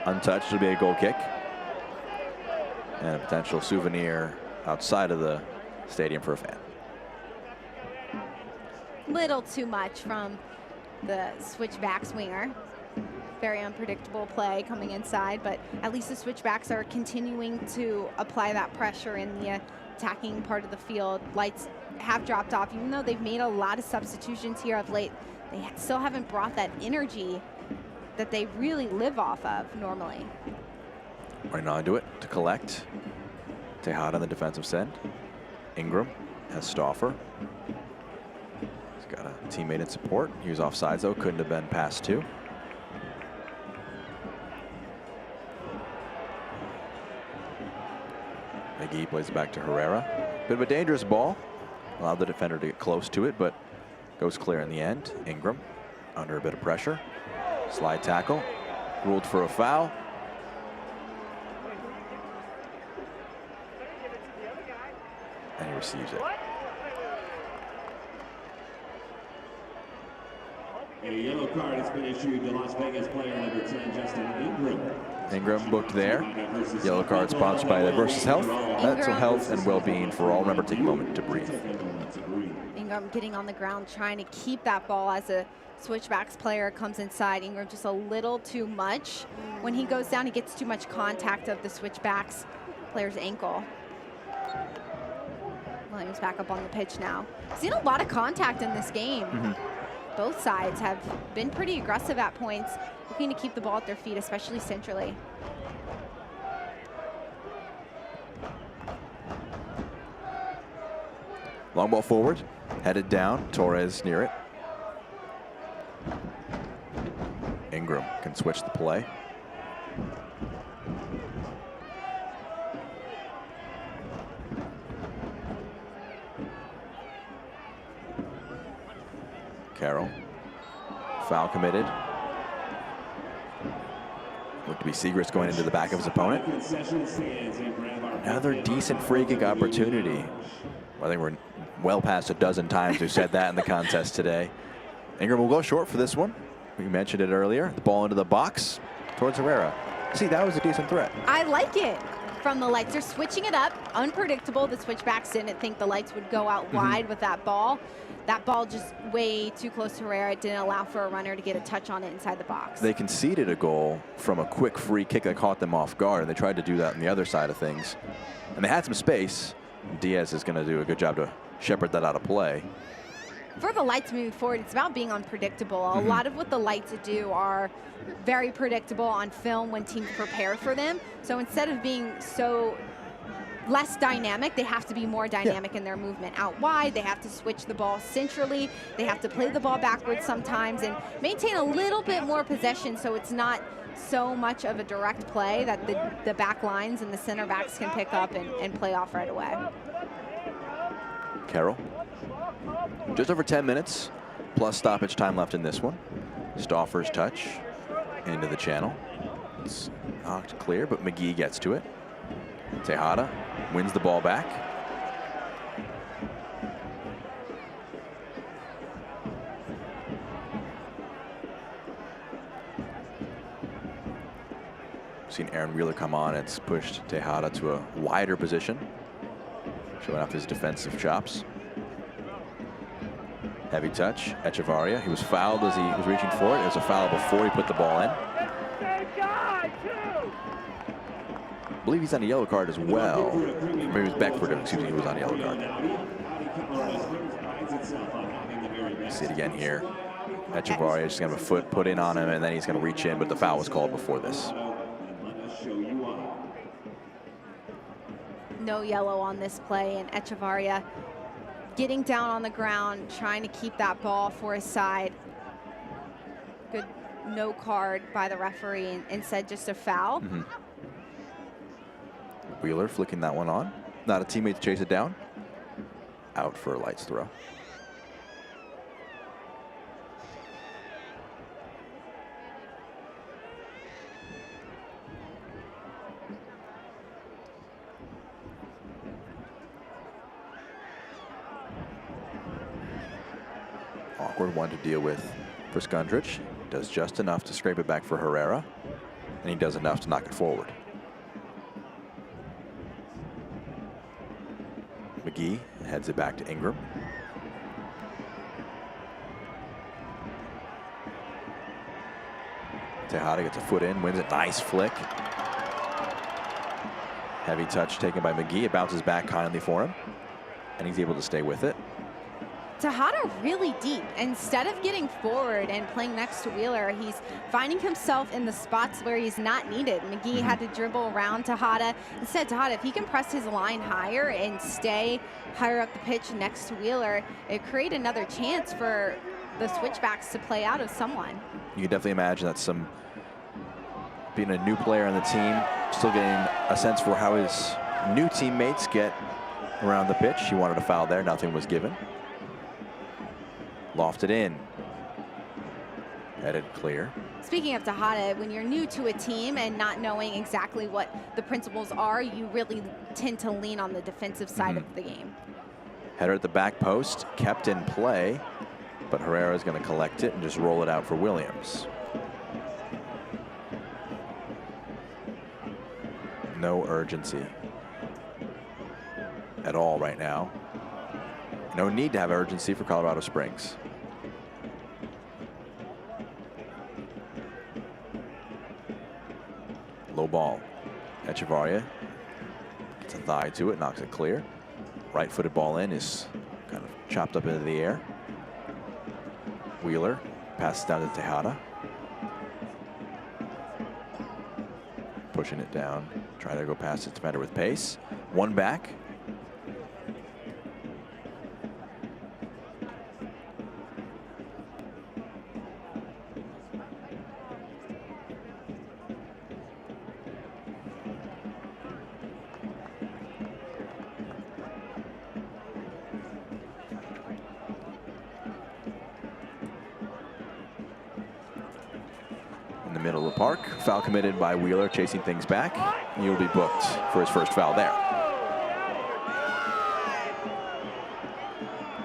Untouched, it'll be a goal kick. And a potential souvenir outside of the stadium for a fan. Little too much from the Switchbacks winger. Very unpredictable play coming inside, but at least the Switchbacks are continuing to apply that pressure in the attacking part of the field. Lights have dropped off, even though they've made a lot of substitutions here of late. They still haven't brought that energy that they really live off of normally. Right onto it to collect. Tejada on the defensive send. Ingram has Stauffer. He's got a teammate in support. He was offsides though, couldn't have been passed to. McGee plays it back to Herrera. Bit of a dangerous ball. Allowed the defender to get close to it, but goes clear in the end. Ingram under a bit of pressure. Slide tackle. Ruled for a foul. And he receives it. A yellow card has been issued to Las Vegas player number 10, Justin Ingram. Ingram booked there. Yellow card sponsored by Diversus Health, mental health and well-being for all. Remember, take a moment to breathe. Ingram getting on the ground, trying to keep that ball as a Switchbacks player comes inside. Ingram just a little too much. When he goes down, he gets too much contact of the Switchbacks player's ankle. Williams back up on the pitch now. Seen a lot of contact in this game. Both sides have been pretty aggressive at points, looking to keep the ball at their feet, especially centrally. Long ball forward, headed down, Torres near it. Ingram can switch the play. Carroll. Foul committed. Looked to be Segrist going into the back of his opponent. Another decent free kick opportunity. I think we're well past a dozen times we've said that in the contest today. Ingram will go short for this one. We mentioned it earlier. The ball into the box towards Herrera. See, that was a decent threat. I like it from the Lights. They're switching it up. Unpredictable. The Switchbacks didn't think the Lights would go out wide with that ball. That ball just way too close to Herrera. It didn't allow for a runner to get a touch on it inside the box. They conceded a goal from a quick free kick that caught them off guard, and they tried to do that on the other side of things. And they had some space. Diaz is going to do a good job to shepherd that out of play. For the Lights moving forward, it's about being unpredictable. A lot of what the Lights do are very predictable on film when teams prepare for them. So instead of being so less dynamic, they have to be more dynamic in their movement out wide. They have to switch the ball centrally. They have to play the ball backwards sometimes and maintain a little bit more possession so it's not so much of a direct play that the back lines and the center backs can pick up and play off right away. Carroll. Just over 10 minutes plus stoppage time left in this one. Stauffer's touch into the channel. It's knocked clear, but McGee gets to it. Tejada wins the ball back. Seen Aaron Wheeler come on. It's pushed Tejada to a wider position, showing off his defensive chops. Heavy touch, Echevarria. He was fouled as he was reaching for it. It was a foul before he put the ball in. I believe he's on a yellow card as well. Maybe it was Beckford, excuse me, he was on a yellow card. See it again here. Echevarria just gonna have a foot put in on him, and then he's gonna reach in, but the foul was called before this. No yellow on this play, and Echevarria getting down on the ground, trying to keep that ball for his side. Good no card by the referee, and instead just a foul. Wheeler flicking that one on. Not a teammate to chase it down. Out for a Lights throw. Awkward one to deal with for Skundrich. Does just enough to scrape it back for Herrera, and he does enough to knock it forward. McGee heads it back to Ingram. Tejada gets a foot in, wins it. Nice flick. Heavy touch taken by McGee. It bounces back kindly for him, and he's able to stay with it. Tejada really deep. Instead of getting forward and playing next to Wheeler, he's finding himself in the spots where he's not needed. McGee had to dribble around Tejada. Instead, Tejada, if he can press his line higher and stay higher up the pitch next to Wheeler, it create another chance for the Switchbacks to play out of someone. You can definitely imagine that being a new player on the team, still getting a sense for how his new teammates get around the pitch. He wanted a foul there, nothing was given. Lofted in. Headed clear. Speaking of Tejada, when you're new to a team and not knowing exactly what the principles are, you really tend to lean on the defensive side of the game. Header at the back post, kept in play, but Herrera is going to collect it and just roll it out for Williams. No urgency at all right now. No need to have urgency for Colorado Springs. Low ball. Echevarria gets a thigh to it, knocks it clear. Right-footed ball in is kind of chopped up into the air. Wheeler passes down to Tejada. Pushing it down, trying to go past its defender with pace. One back. In the middle of the park, foul committed by Wheeler, chasing things back. He'll be booked for his first foul there.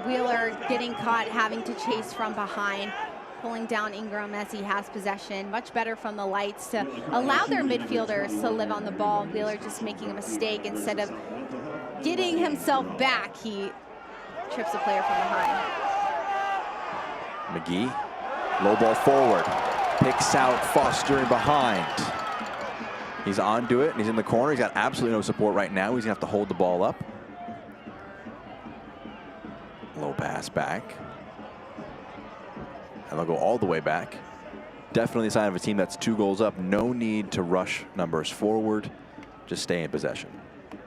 Wheeler getting caught, having to chase from behind, pulling down Ingram as he has possession. Much better from the Lights to allow their midfielders to live on the ball. Wheeler just making a mistake. Instead of getting himself back, he trips a player from behind. McGee, low ball forward. Picks out Foster in behind. He's onto it, and he's in the corner. He's got absolutely no support right now. He's gonna have to hold the ball up. Low pass back. And they'll go all the way back. Definitely a sign of a team that's 2 goals up. No need to rush numbers forward. Just stay in possession.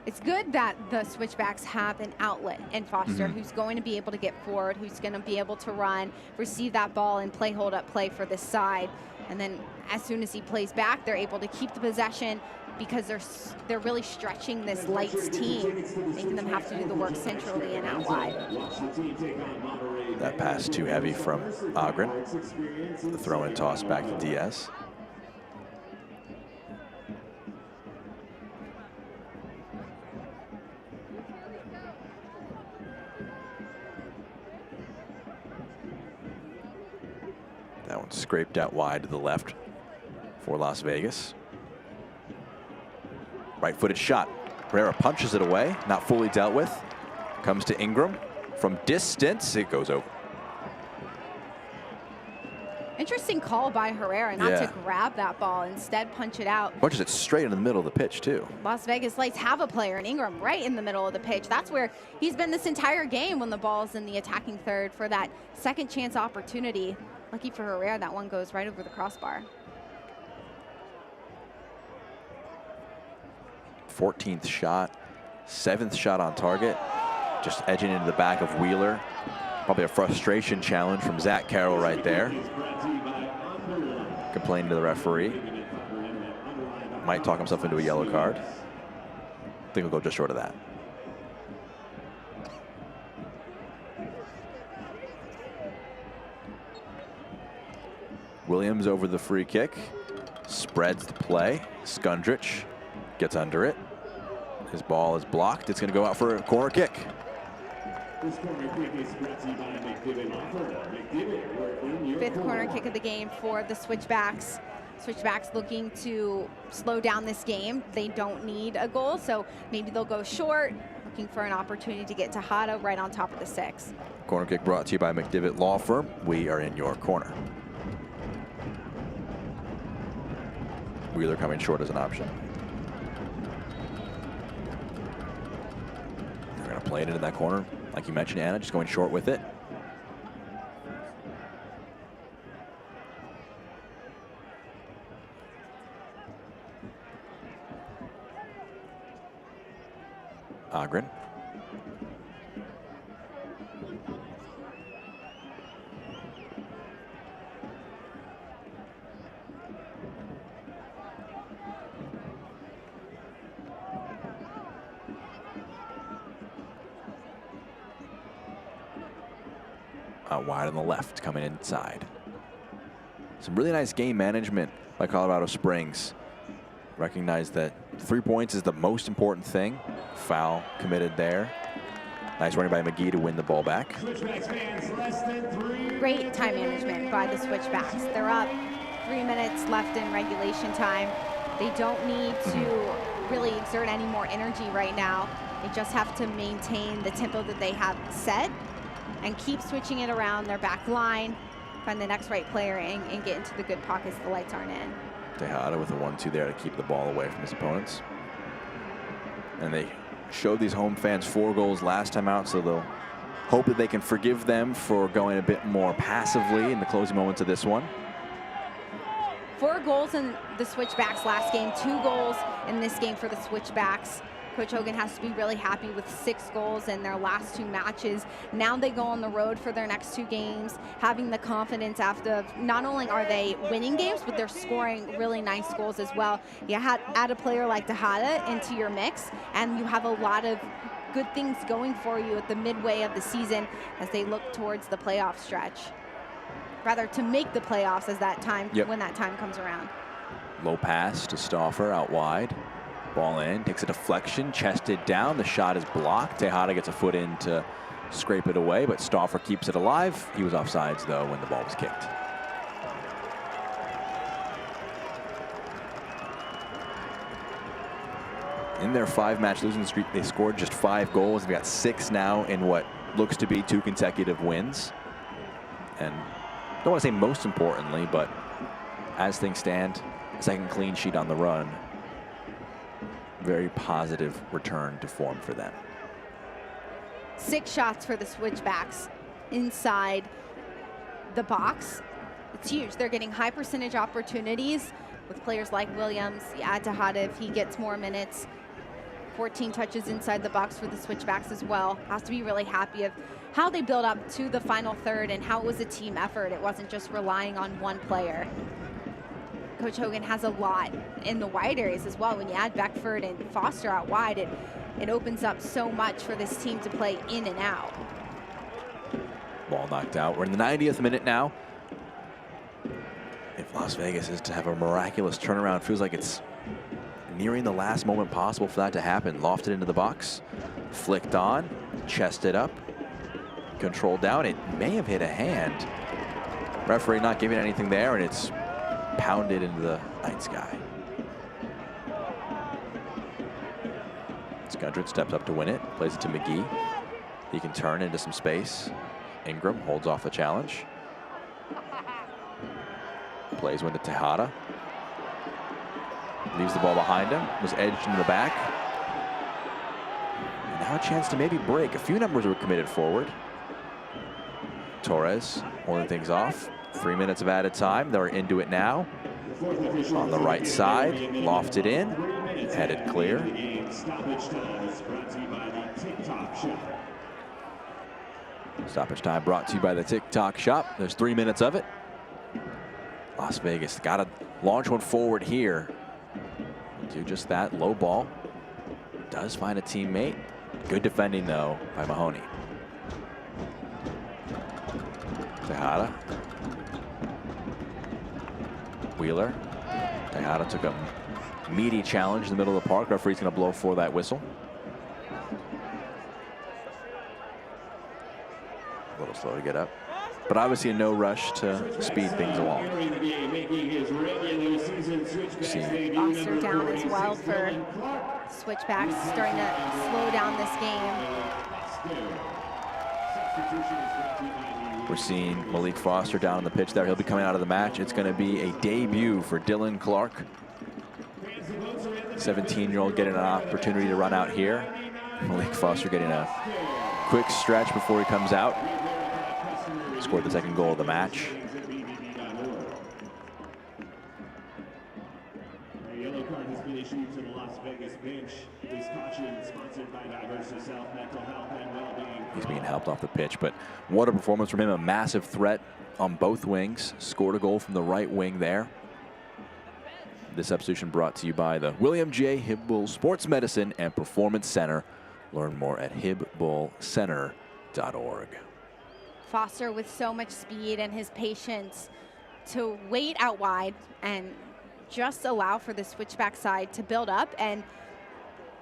It's good that the Switchbacks have an outlet in Foster who's going to be able to get forward, who's going to be able to run, receive that ball, and play hold-up play for this side. And then as soon as he plays back, they're able to keep the possession because they're really stretching this Lights team, making them have to do the work centrally and out wide. That pass too heavy from Agren. The throw and toss back to Diaz. That one scraped out wide to the left for Las Vegas. Right-footed shot. Pereira punches it away, not fully dealt with. Comes to Ingram. From distance, it goes over. Interesting call by Herrera not to grab that ball, instead punch it out. Punches it straight in the middle of the pitch, too. Las Vegas Lights have a player in Ingram right in the middle of the pitch. That's where he's been this entire game when the ball's in the attacking third for that second chance opportunity. Lucky for Herrera, that one goes right over the crossbar. 14th shot, 7th shot on target. Just edging into the back of Wheeler. Probably a frustration challenge from Zach Carroll right there. Complaining to the referee. Might talk himself into a yellow card. I think we'll go just short of that. Williams over the free kick. Spreads the play. Skundrich gets under it. His ball is blocked. It's going to go out for a corner kick. This corner kick is brought to you by McDivitt Offer. McDivitt, we're in your Fifth corner corner kick of the game for the Switchbacks. Switchbacks looking to slow down this game. They don't need a goal, so maybe they'll go short, looking for an opportunity to get Tejada right on top of the 6. Corner kick brought to you by McDivitt Law Firm. We are in your corner. Wheeler coming short as an option. They're going to play it into that corner. Like you mentioned, Anna, just going short with it. Agren. Out wide on the left, coming inside. Some really nice game management by Colorado Springs. Recognize that 3 points is the most important thing. Foul committed there. Nice running by McGee to win the ball back. Great time management by the Switchbacks. They're up 3 minutes left in regulation time. They don't need to really exert any more energy right now. They just have to maintain the tempo that they have set and keep switching it around their back line, find the next right player and get into the good pockets the Lights aren't in. Tejada with a 1-2 there to keep the ball away from his opponents. And they showed these home fans 4 goals last time out, so they'll hope that they can forgive them for going a bit more passively in the closing moments of this one. 4 goals in the Switchbacks last game, 2 goals in this game for the Switchbacks. Coach Hogan has to be really happy with 6 goals in their last 2 matches. Now they go on the road for their next 2 games, having the confidence after not only are they winning games, but they're scoring really nice goals as well. You add a player like Tejada into your mix, and you have a lot of good things going for you at the midway of the season as they look towards the playoff stretch. Rather, to make the playoffs as that time, when that time comes around. Low pass to Stauffer out wide. Ball in, takes a deflection, chested down. The shot is blocked. Tejada gets a foot in to scrape it away, but Stauffer keeps it alive. He was offsides, though, when the ball was kicked. In their 5-match losing streak, they scored just 5 goals. They've got 6 now in what looks to be 2 consecutive wins. And I don't want to say most importantly, but as things stand, second clean sheet on the run. Very positive return to form for them. 6 shots for the Switchbacks inside the box. It's huge. They're getting high percentage opportunities with players like Williams. You add Tejada if he gets more minutes. 14 touches inside the box for the Switchbacks as well. Has to be really happy of how they build up to the final third and how it was a team effort. It wasn't just relying on one player. Coach Hogan has a lot in the wide areas as well. When you add Beckford and Foster out wide, it opens up so much for this team to play in and out. Ball knocked out. We're in the 90th minute now. If Las Vegas is to have a miraculous turnaround, feels like it's nearing the last moment possible for that to happen. Lofted into the box, flicked on, chested up, controlled down. It may have hit a hand. Referee not giving anything there, and it's pounded into the night sky. Skundrich steps up to win it, plays it to McGee. He can turn into some space. Ingram holds off the challenge. Plays one to Tejada. Leaves the ball behind him. Was edged into the back. And now a chance to maybe break. A few numbers were committed forward. Torres holding things off. 3 minutes of added time. They're into it now. On the right side. Lofted in. Headed clear. Stoppage time brought to you by the TikTok Shop. There's 3 minutes of it. Las Vegas got to launch one forward here. Do just that. Low ball. Does find a teammate. Good defending, though, by Mahoney. Tejada. Wheeler. Tejada took a meaty challenge in the middle of the park. Referee's going to blow for that whistle. A little slow to get up. But obviously no rush to speed things along. Foster down as well for Switchbacks, starting to slow down this game. We're seeing Malik Foster down on the pitch there. He'll be coming out of the match. It's going to be a debut for Dylan Clark. 17-year-old getting an opportunity to run out here. Malik Foster getting a quick stretch before he comes out. Scored the second goal of the match. A yellow card has been issued to the Las Vegas bench. This caution sponsored by Diversus Health, Mental Health, and Wellbeing. He's being helped off the pitch, but what a performance from him. A massive threat on both wings. Scored a goal from the right wing there. This substitution brought to you by the William J. Hibbull Sports Medicine and Performance Center. Learn more at hibbullcenter.org. Foster with so much speed and his patience to wait out wide and just allow for the Switchback side to build up and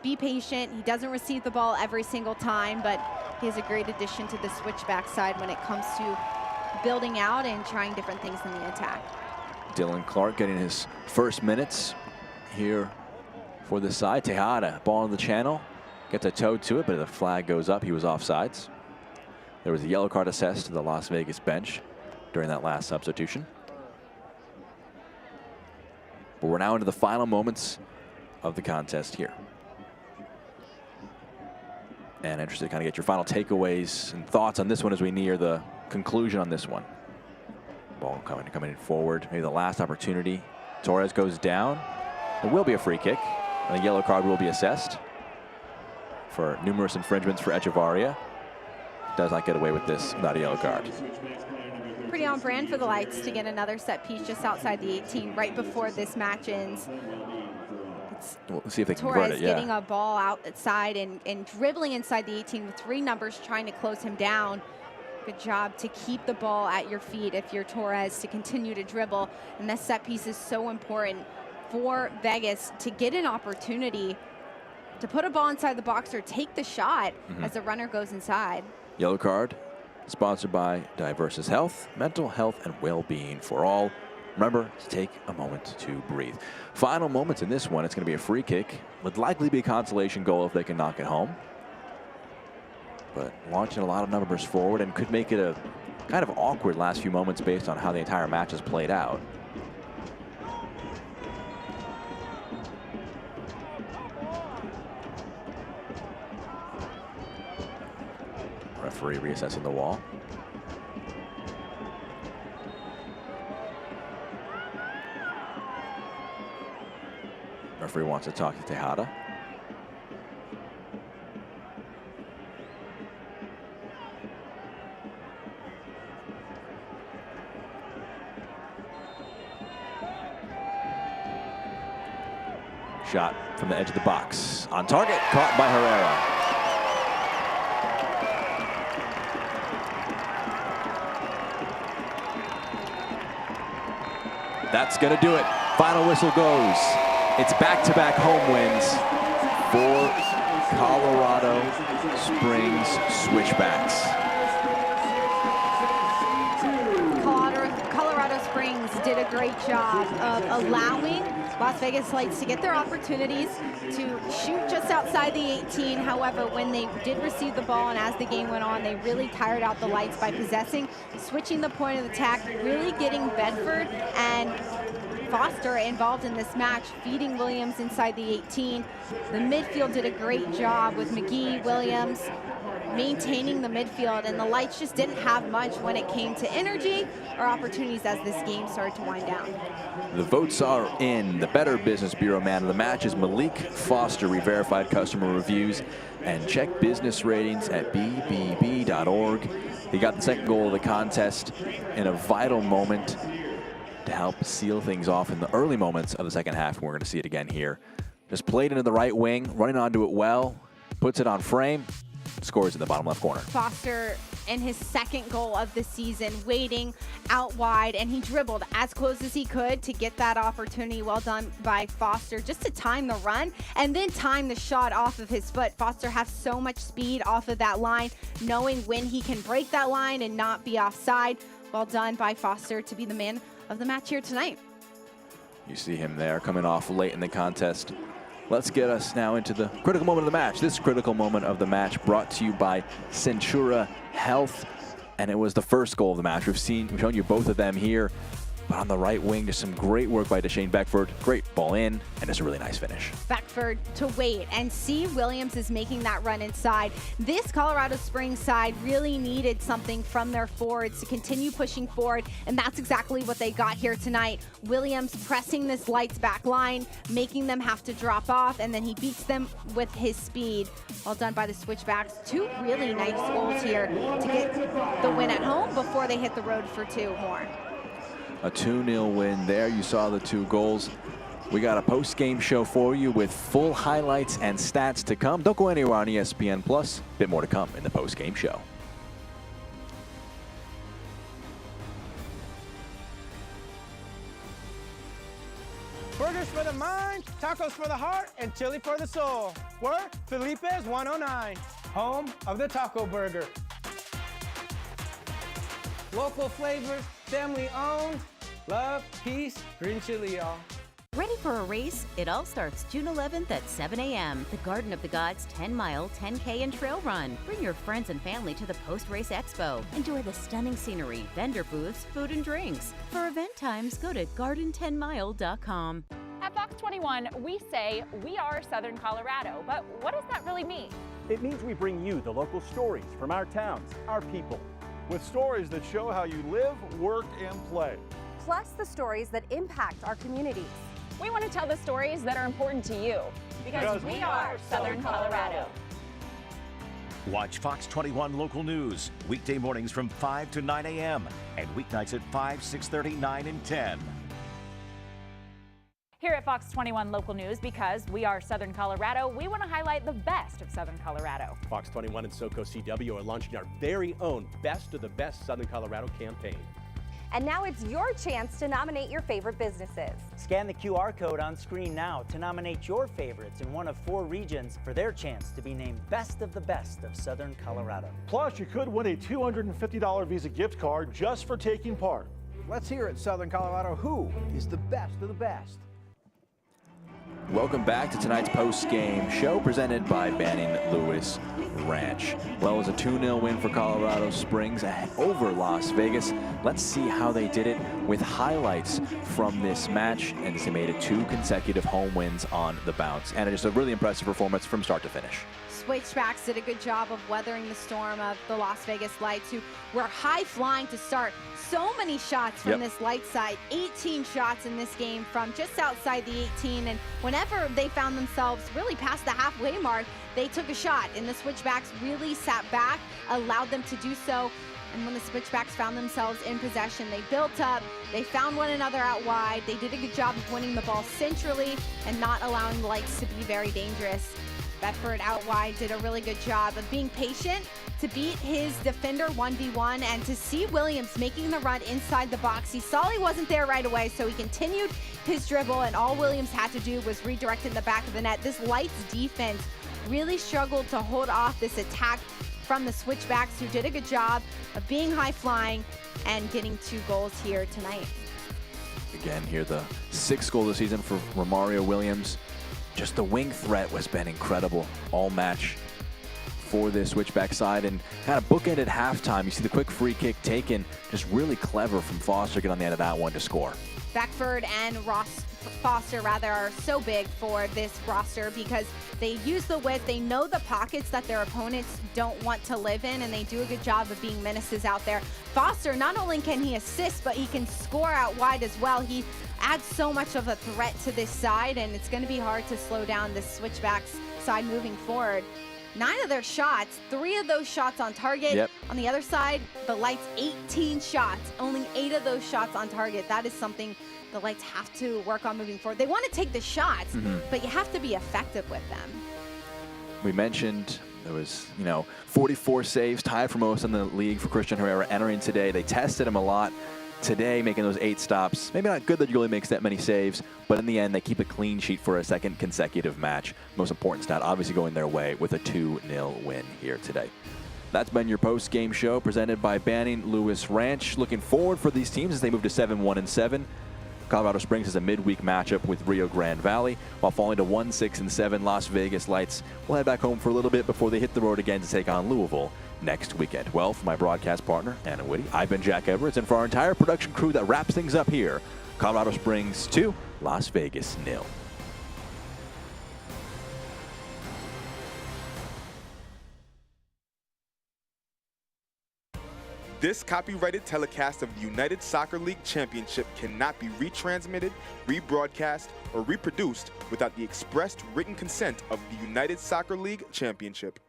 be patient. He doesn't receive the ball every single time, but he's a great addition to the Switchback side when it comes to building out and trying different things in the attack. Dylan Clark getting his first minutes here for the side. Tejada, ball in the channel, gets a toe to it, but the flag goes up. He was offsides. There was a yellow card assessed to the Las Vegas bench during that last substitution. But we're now into the final moments of the contest here. And interested to kind of get your final takeaways and thoughts on this one as we near the conclusion on this one. Ball coming forward, maybe the last opportunity. Torres goes down. There will be a free kick, and a yellow card will be assessed for numerous infringements for Echevarria. Does not get away with this without a yellow card. Pretty on brand for the Lights to get another set piece just outside the 18 right before this match ends. We'll see if they can run it, yeah. Getting a ball outside and dribbling inside the 18 with 3 numbers trying to close him down. Good job to keep the ball at your feet if you're Torres to continue to dribble. And this set piece is so important for Vegas to get an opportunity to put a ball inside the box or take the shot as the runner goes inside. Yellow card, sponsored by Diversus Health, Mental Health, and Well-Being for All. Remember to take a moment to breathe. Final moments in this one, it's going to be a free kick. Would likely be a consolation goal if they can knock it home. But launching a lot of numbers forward and could make it a kind of awkward last few moments based on how the entire match has played out. Referee reassessing the wall. Referee wants to talk to Tejada. Shot from the edge of the box. On target, caught by Herrera. That's going to do it. Final whistle goes. It's back-to-back home wins for Colorado Springs Switchbacks. Colorado Springs did a great job of allowing Las Vegas Lights to get their opportunities to shoot just outside the 18. However, when they did receive the ball and as the game went on, they really tired out the Lights by possessing, switching the point of attack, really getting Bedford and Foster involved in this match, feeding Williams inside the 18. The midfield did a great job with McGee, Williams, maintaining the midfield, and the Lights just didn't have much when it came to energy or opportunities as this game started to wind down. The votes are in. The Better Business Bureau man of the match is Malik Foster. Re-verified customer reviews and check business ratings at bbb.org. He got the second goal of the contest in a vital moment to help seal things off in the early moments of the second half. We're going to see it again here. Just played into the right wing, running onto it well, puts it on frame, scores in the bottom left corner. Foster in his second goal of the season, waiting out wide, and he dribbled as close as he could to get that opportunity. Well done by Foster, just to time the run and then time the shot off of his foot. Foster has so much speed off of that line, knowing when he can break that line and not be offside. Well done by Foster to be the man of the match here tonight. You see him there coming off late in the contest. Let's get us now into the critical moment of the match. This critical moment of the match brought to you by Centura Health, and it was the first goal of the match. We've shown you both of them here, but on the right wing, just some great work by Deshane Beckford. Great ball in, and it's a really nice finish. Beckford to wait and see Williams is making that run inside. This Colorado Springs side really needed something from their forwards to continue pushing forward, and that's exactly what they got here tonight. Williams pressing this Lights back line, making them have to drop off, and then he beats them with his speed. Well done by the Switchbacks. Two really nice goals here to get the win at home before they hit the road for two more. A 2-0 win there. You saw the two goals. We got a post-game show for you with full highlights and stats to come. Don't go anywhere on ESPN+. A bit more to come in the post-game show. Burgers for the mind, tacos for the heart, and chili for the soul. We're Felipe's 109, home of the taco burger. Local flavors, family owned, love, peace, green chili, y'all. Ready for a race? It all starts June 11th at 7 a.m. The Garden of the Gods 10-mile, 10K and trail run. Bring your friends and family to the post-race expo. Enjoy the stunning scenery, vendor booths, food and drinks. For event times, go to garden10mile.com. At Fox 21, we say we are Southern Colorado, but what does that really mean? It means we bring you the local stories from our towns, our people. With stories that show how you live, work, and play. Plus the stories that impact our communities. We want to tell the stories that are important to you because we are Southern Colorado. Watch Fox 21 Local News weekday mornings from 5 to 9 a.m. and weeknights at 5, 6:30, 9, and 10. Here at Fox 21 Local News, because we are Southern Colorado, we want to highlight the best of Southern Colorado. Fox 21 and SoCo CW are launching our very own Best of the Best Southern Colorado campaign. And now it's your chance to nominate your favorite businesses. Scan the QR code on screen now to nominate your favorites in one of 4 regions for their chance to be named Best of the Best of Southern Colorado. Plus, you could win a $250 Visa gift card just for taking part. Let's hear it, Southern Colorado. Who is the best of the best? Welcome back to tonight's post-game show presented by Banning Lewis Ranch. Well, it was a 2-0 win for Colorado Springs over Las Vegas. Let's see how they did it with highlights from this match, and they made it 2 consecutive home wins on the bounce. And just a really impressive performance from start to finish. Switchbacks did a good job of weathering the storm of the Las Vegas Lights, who were high-flying to start. So many shots from this Light side, 18 shots in this game from just outside the 18, and whenever they found themselves really past the halfway mark, they took a shot, and the Switchbacks really sat back, allowed them to do so. And when the Switchbacks found themselves in possession, they built up, they found one another out wide, they did a good job of winning the ball centrally and not allowing the Lights to be very dangerous. Bedford out wide did a really good job of being patient to beat his defender 1v1 and to see Williams making the run inside the box. He saw he wasn't there right away, so he continued his dribble, and all Williams had to do was redirect in the back of the net. This Lights defense really struggled to hold off this attack from the Switchbacks, who did a good job of being high-flying and getting 2 goals here tonight. Again, here the 6th goal of the season for Romario Williams. Just the wing threat has been incredible all match for this Switchback side, and kind of bookend at halftime. You see the quick free kick taken, just really clever from Foster, get on the end of that one to score. Beckford and Foster rather are so big for this roster because they use the width, they know the pockets that their opponents don't want to live in, and they do a good job of being menaces out there. Foster, not only can he assist, but he can score out wide as well. He adds so much of a threat to this side, and it's going to be hard to slow down this Switchbacks side moving forward. 9 of their shots, 3 of those shots on target. Yep. On the other side, the Lights 18 shots, only 8 of those shots on target. That is something the Lights have to work on moving forward. They want to take the shots, but you have to be effective with them. We mentioned there was, 44 saves, tied for most in the league for Christian Herrera entering today. They tested him a lot today, making those 8 stops. Maybe not good that he really makes that many saves, but in the end, they keep a clean sheet for a 2nd consecutive match. Most important stat, obviously going their way with a 2-0 win here today. That's been your post-game show presented by Banning Lewis Ranch. Looking forward for these teams as they move to 7-1-7. Colorado Springs has a midweek matchup with Rio Grande Valley, while falling to 1-6-7. Las Vegas Lights will head back home for a little bit before they hit the road again to take on Louisville next weekend. Well, for my broadcast partner, Anna Whitty, I've been Jack Edwards, and for our entire production crew that wraps things up here, Colorado Springs 2, Las Vegas 0. This copyrighted telecast of the United Soccer League Championship cannot be retransmitted, rebroadcast, or reproduced without the expressed written consent of the United Soccer League Championship.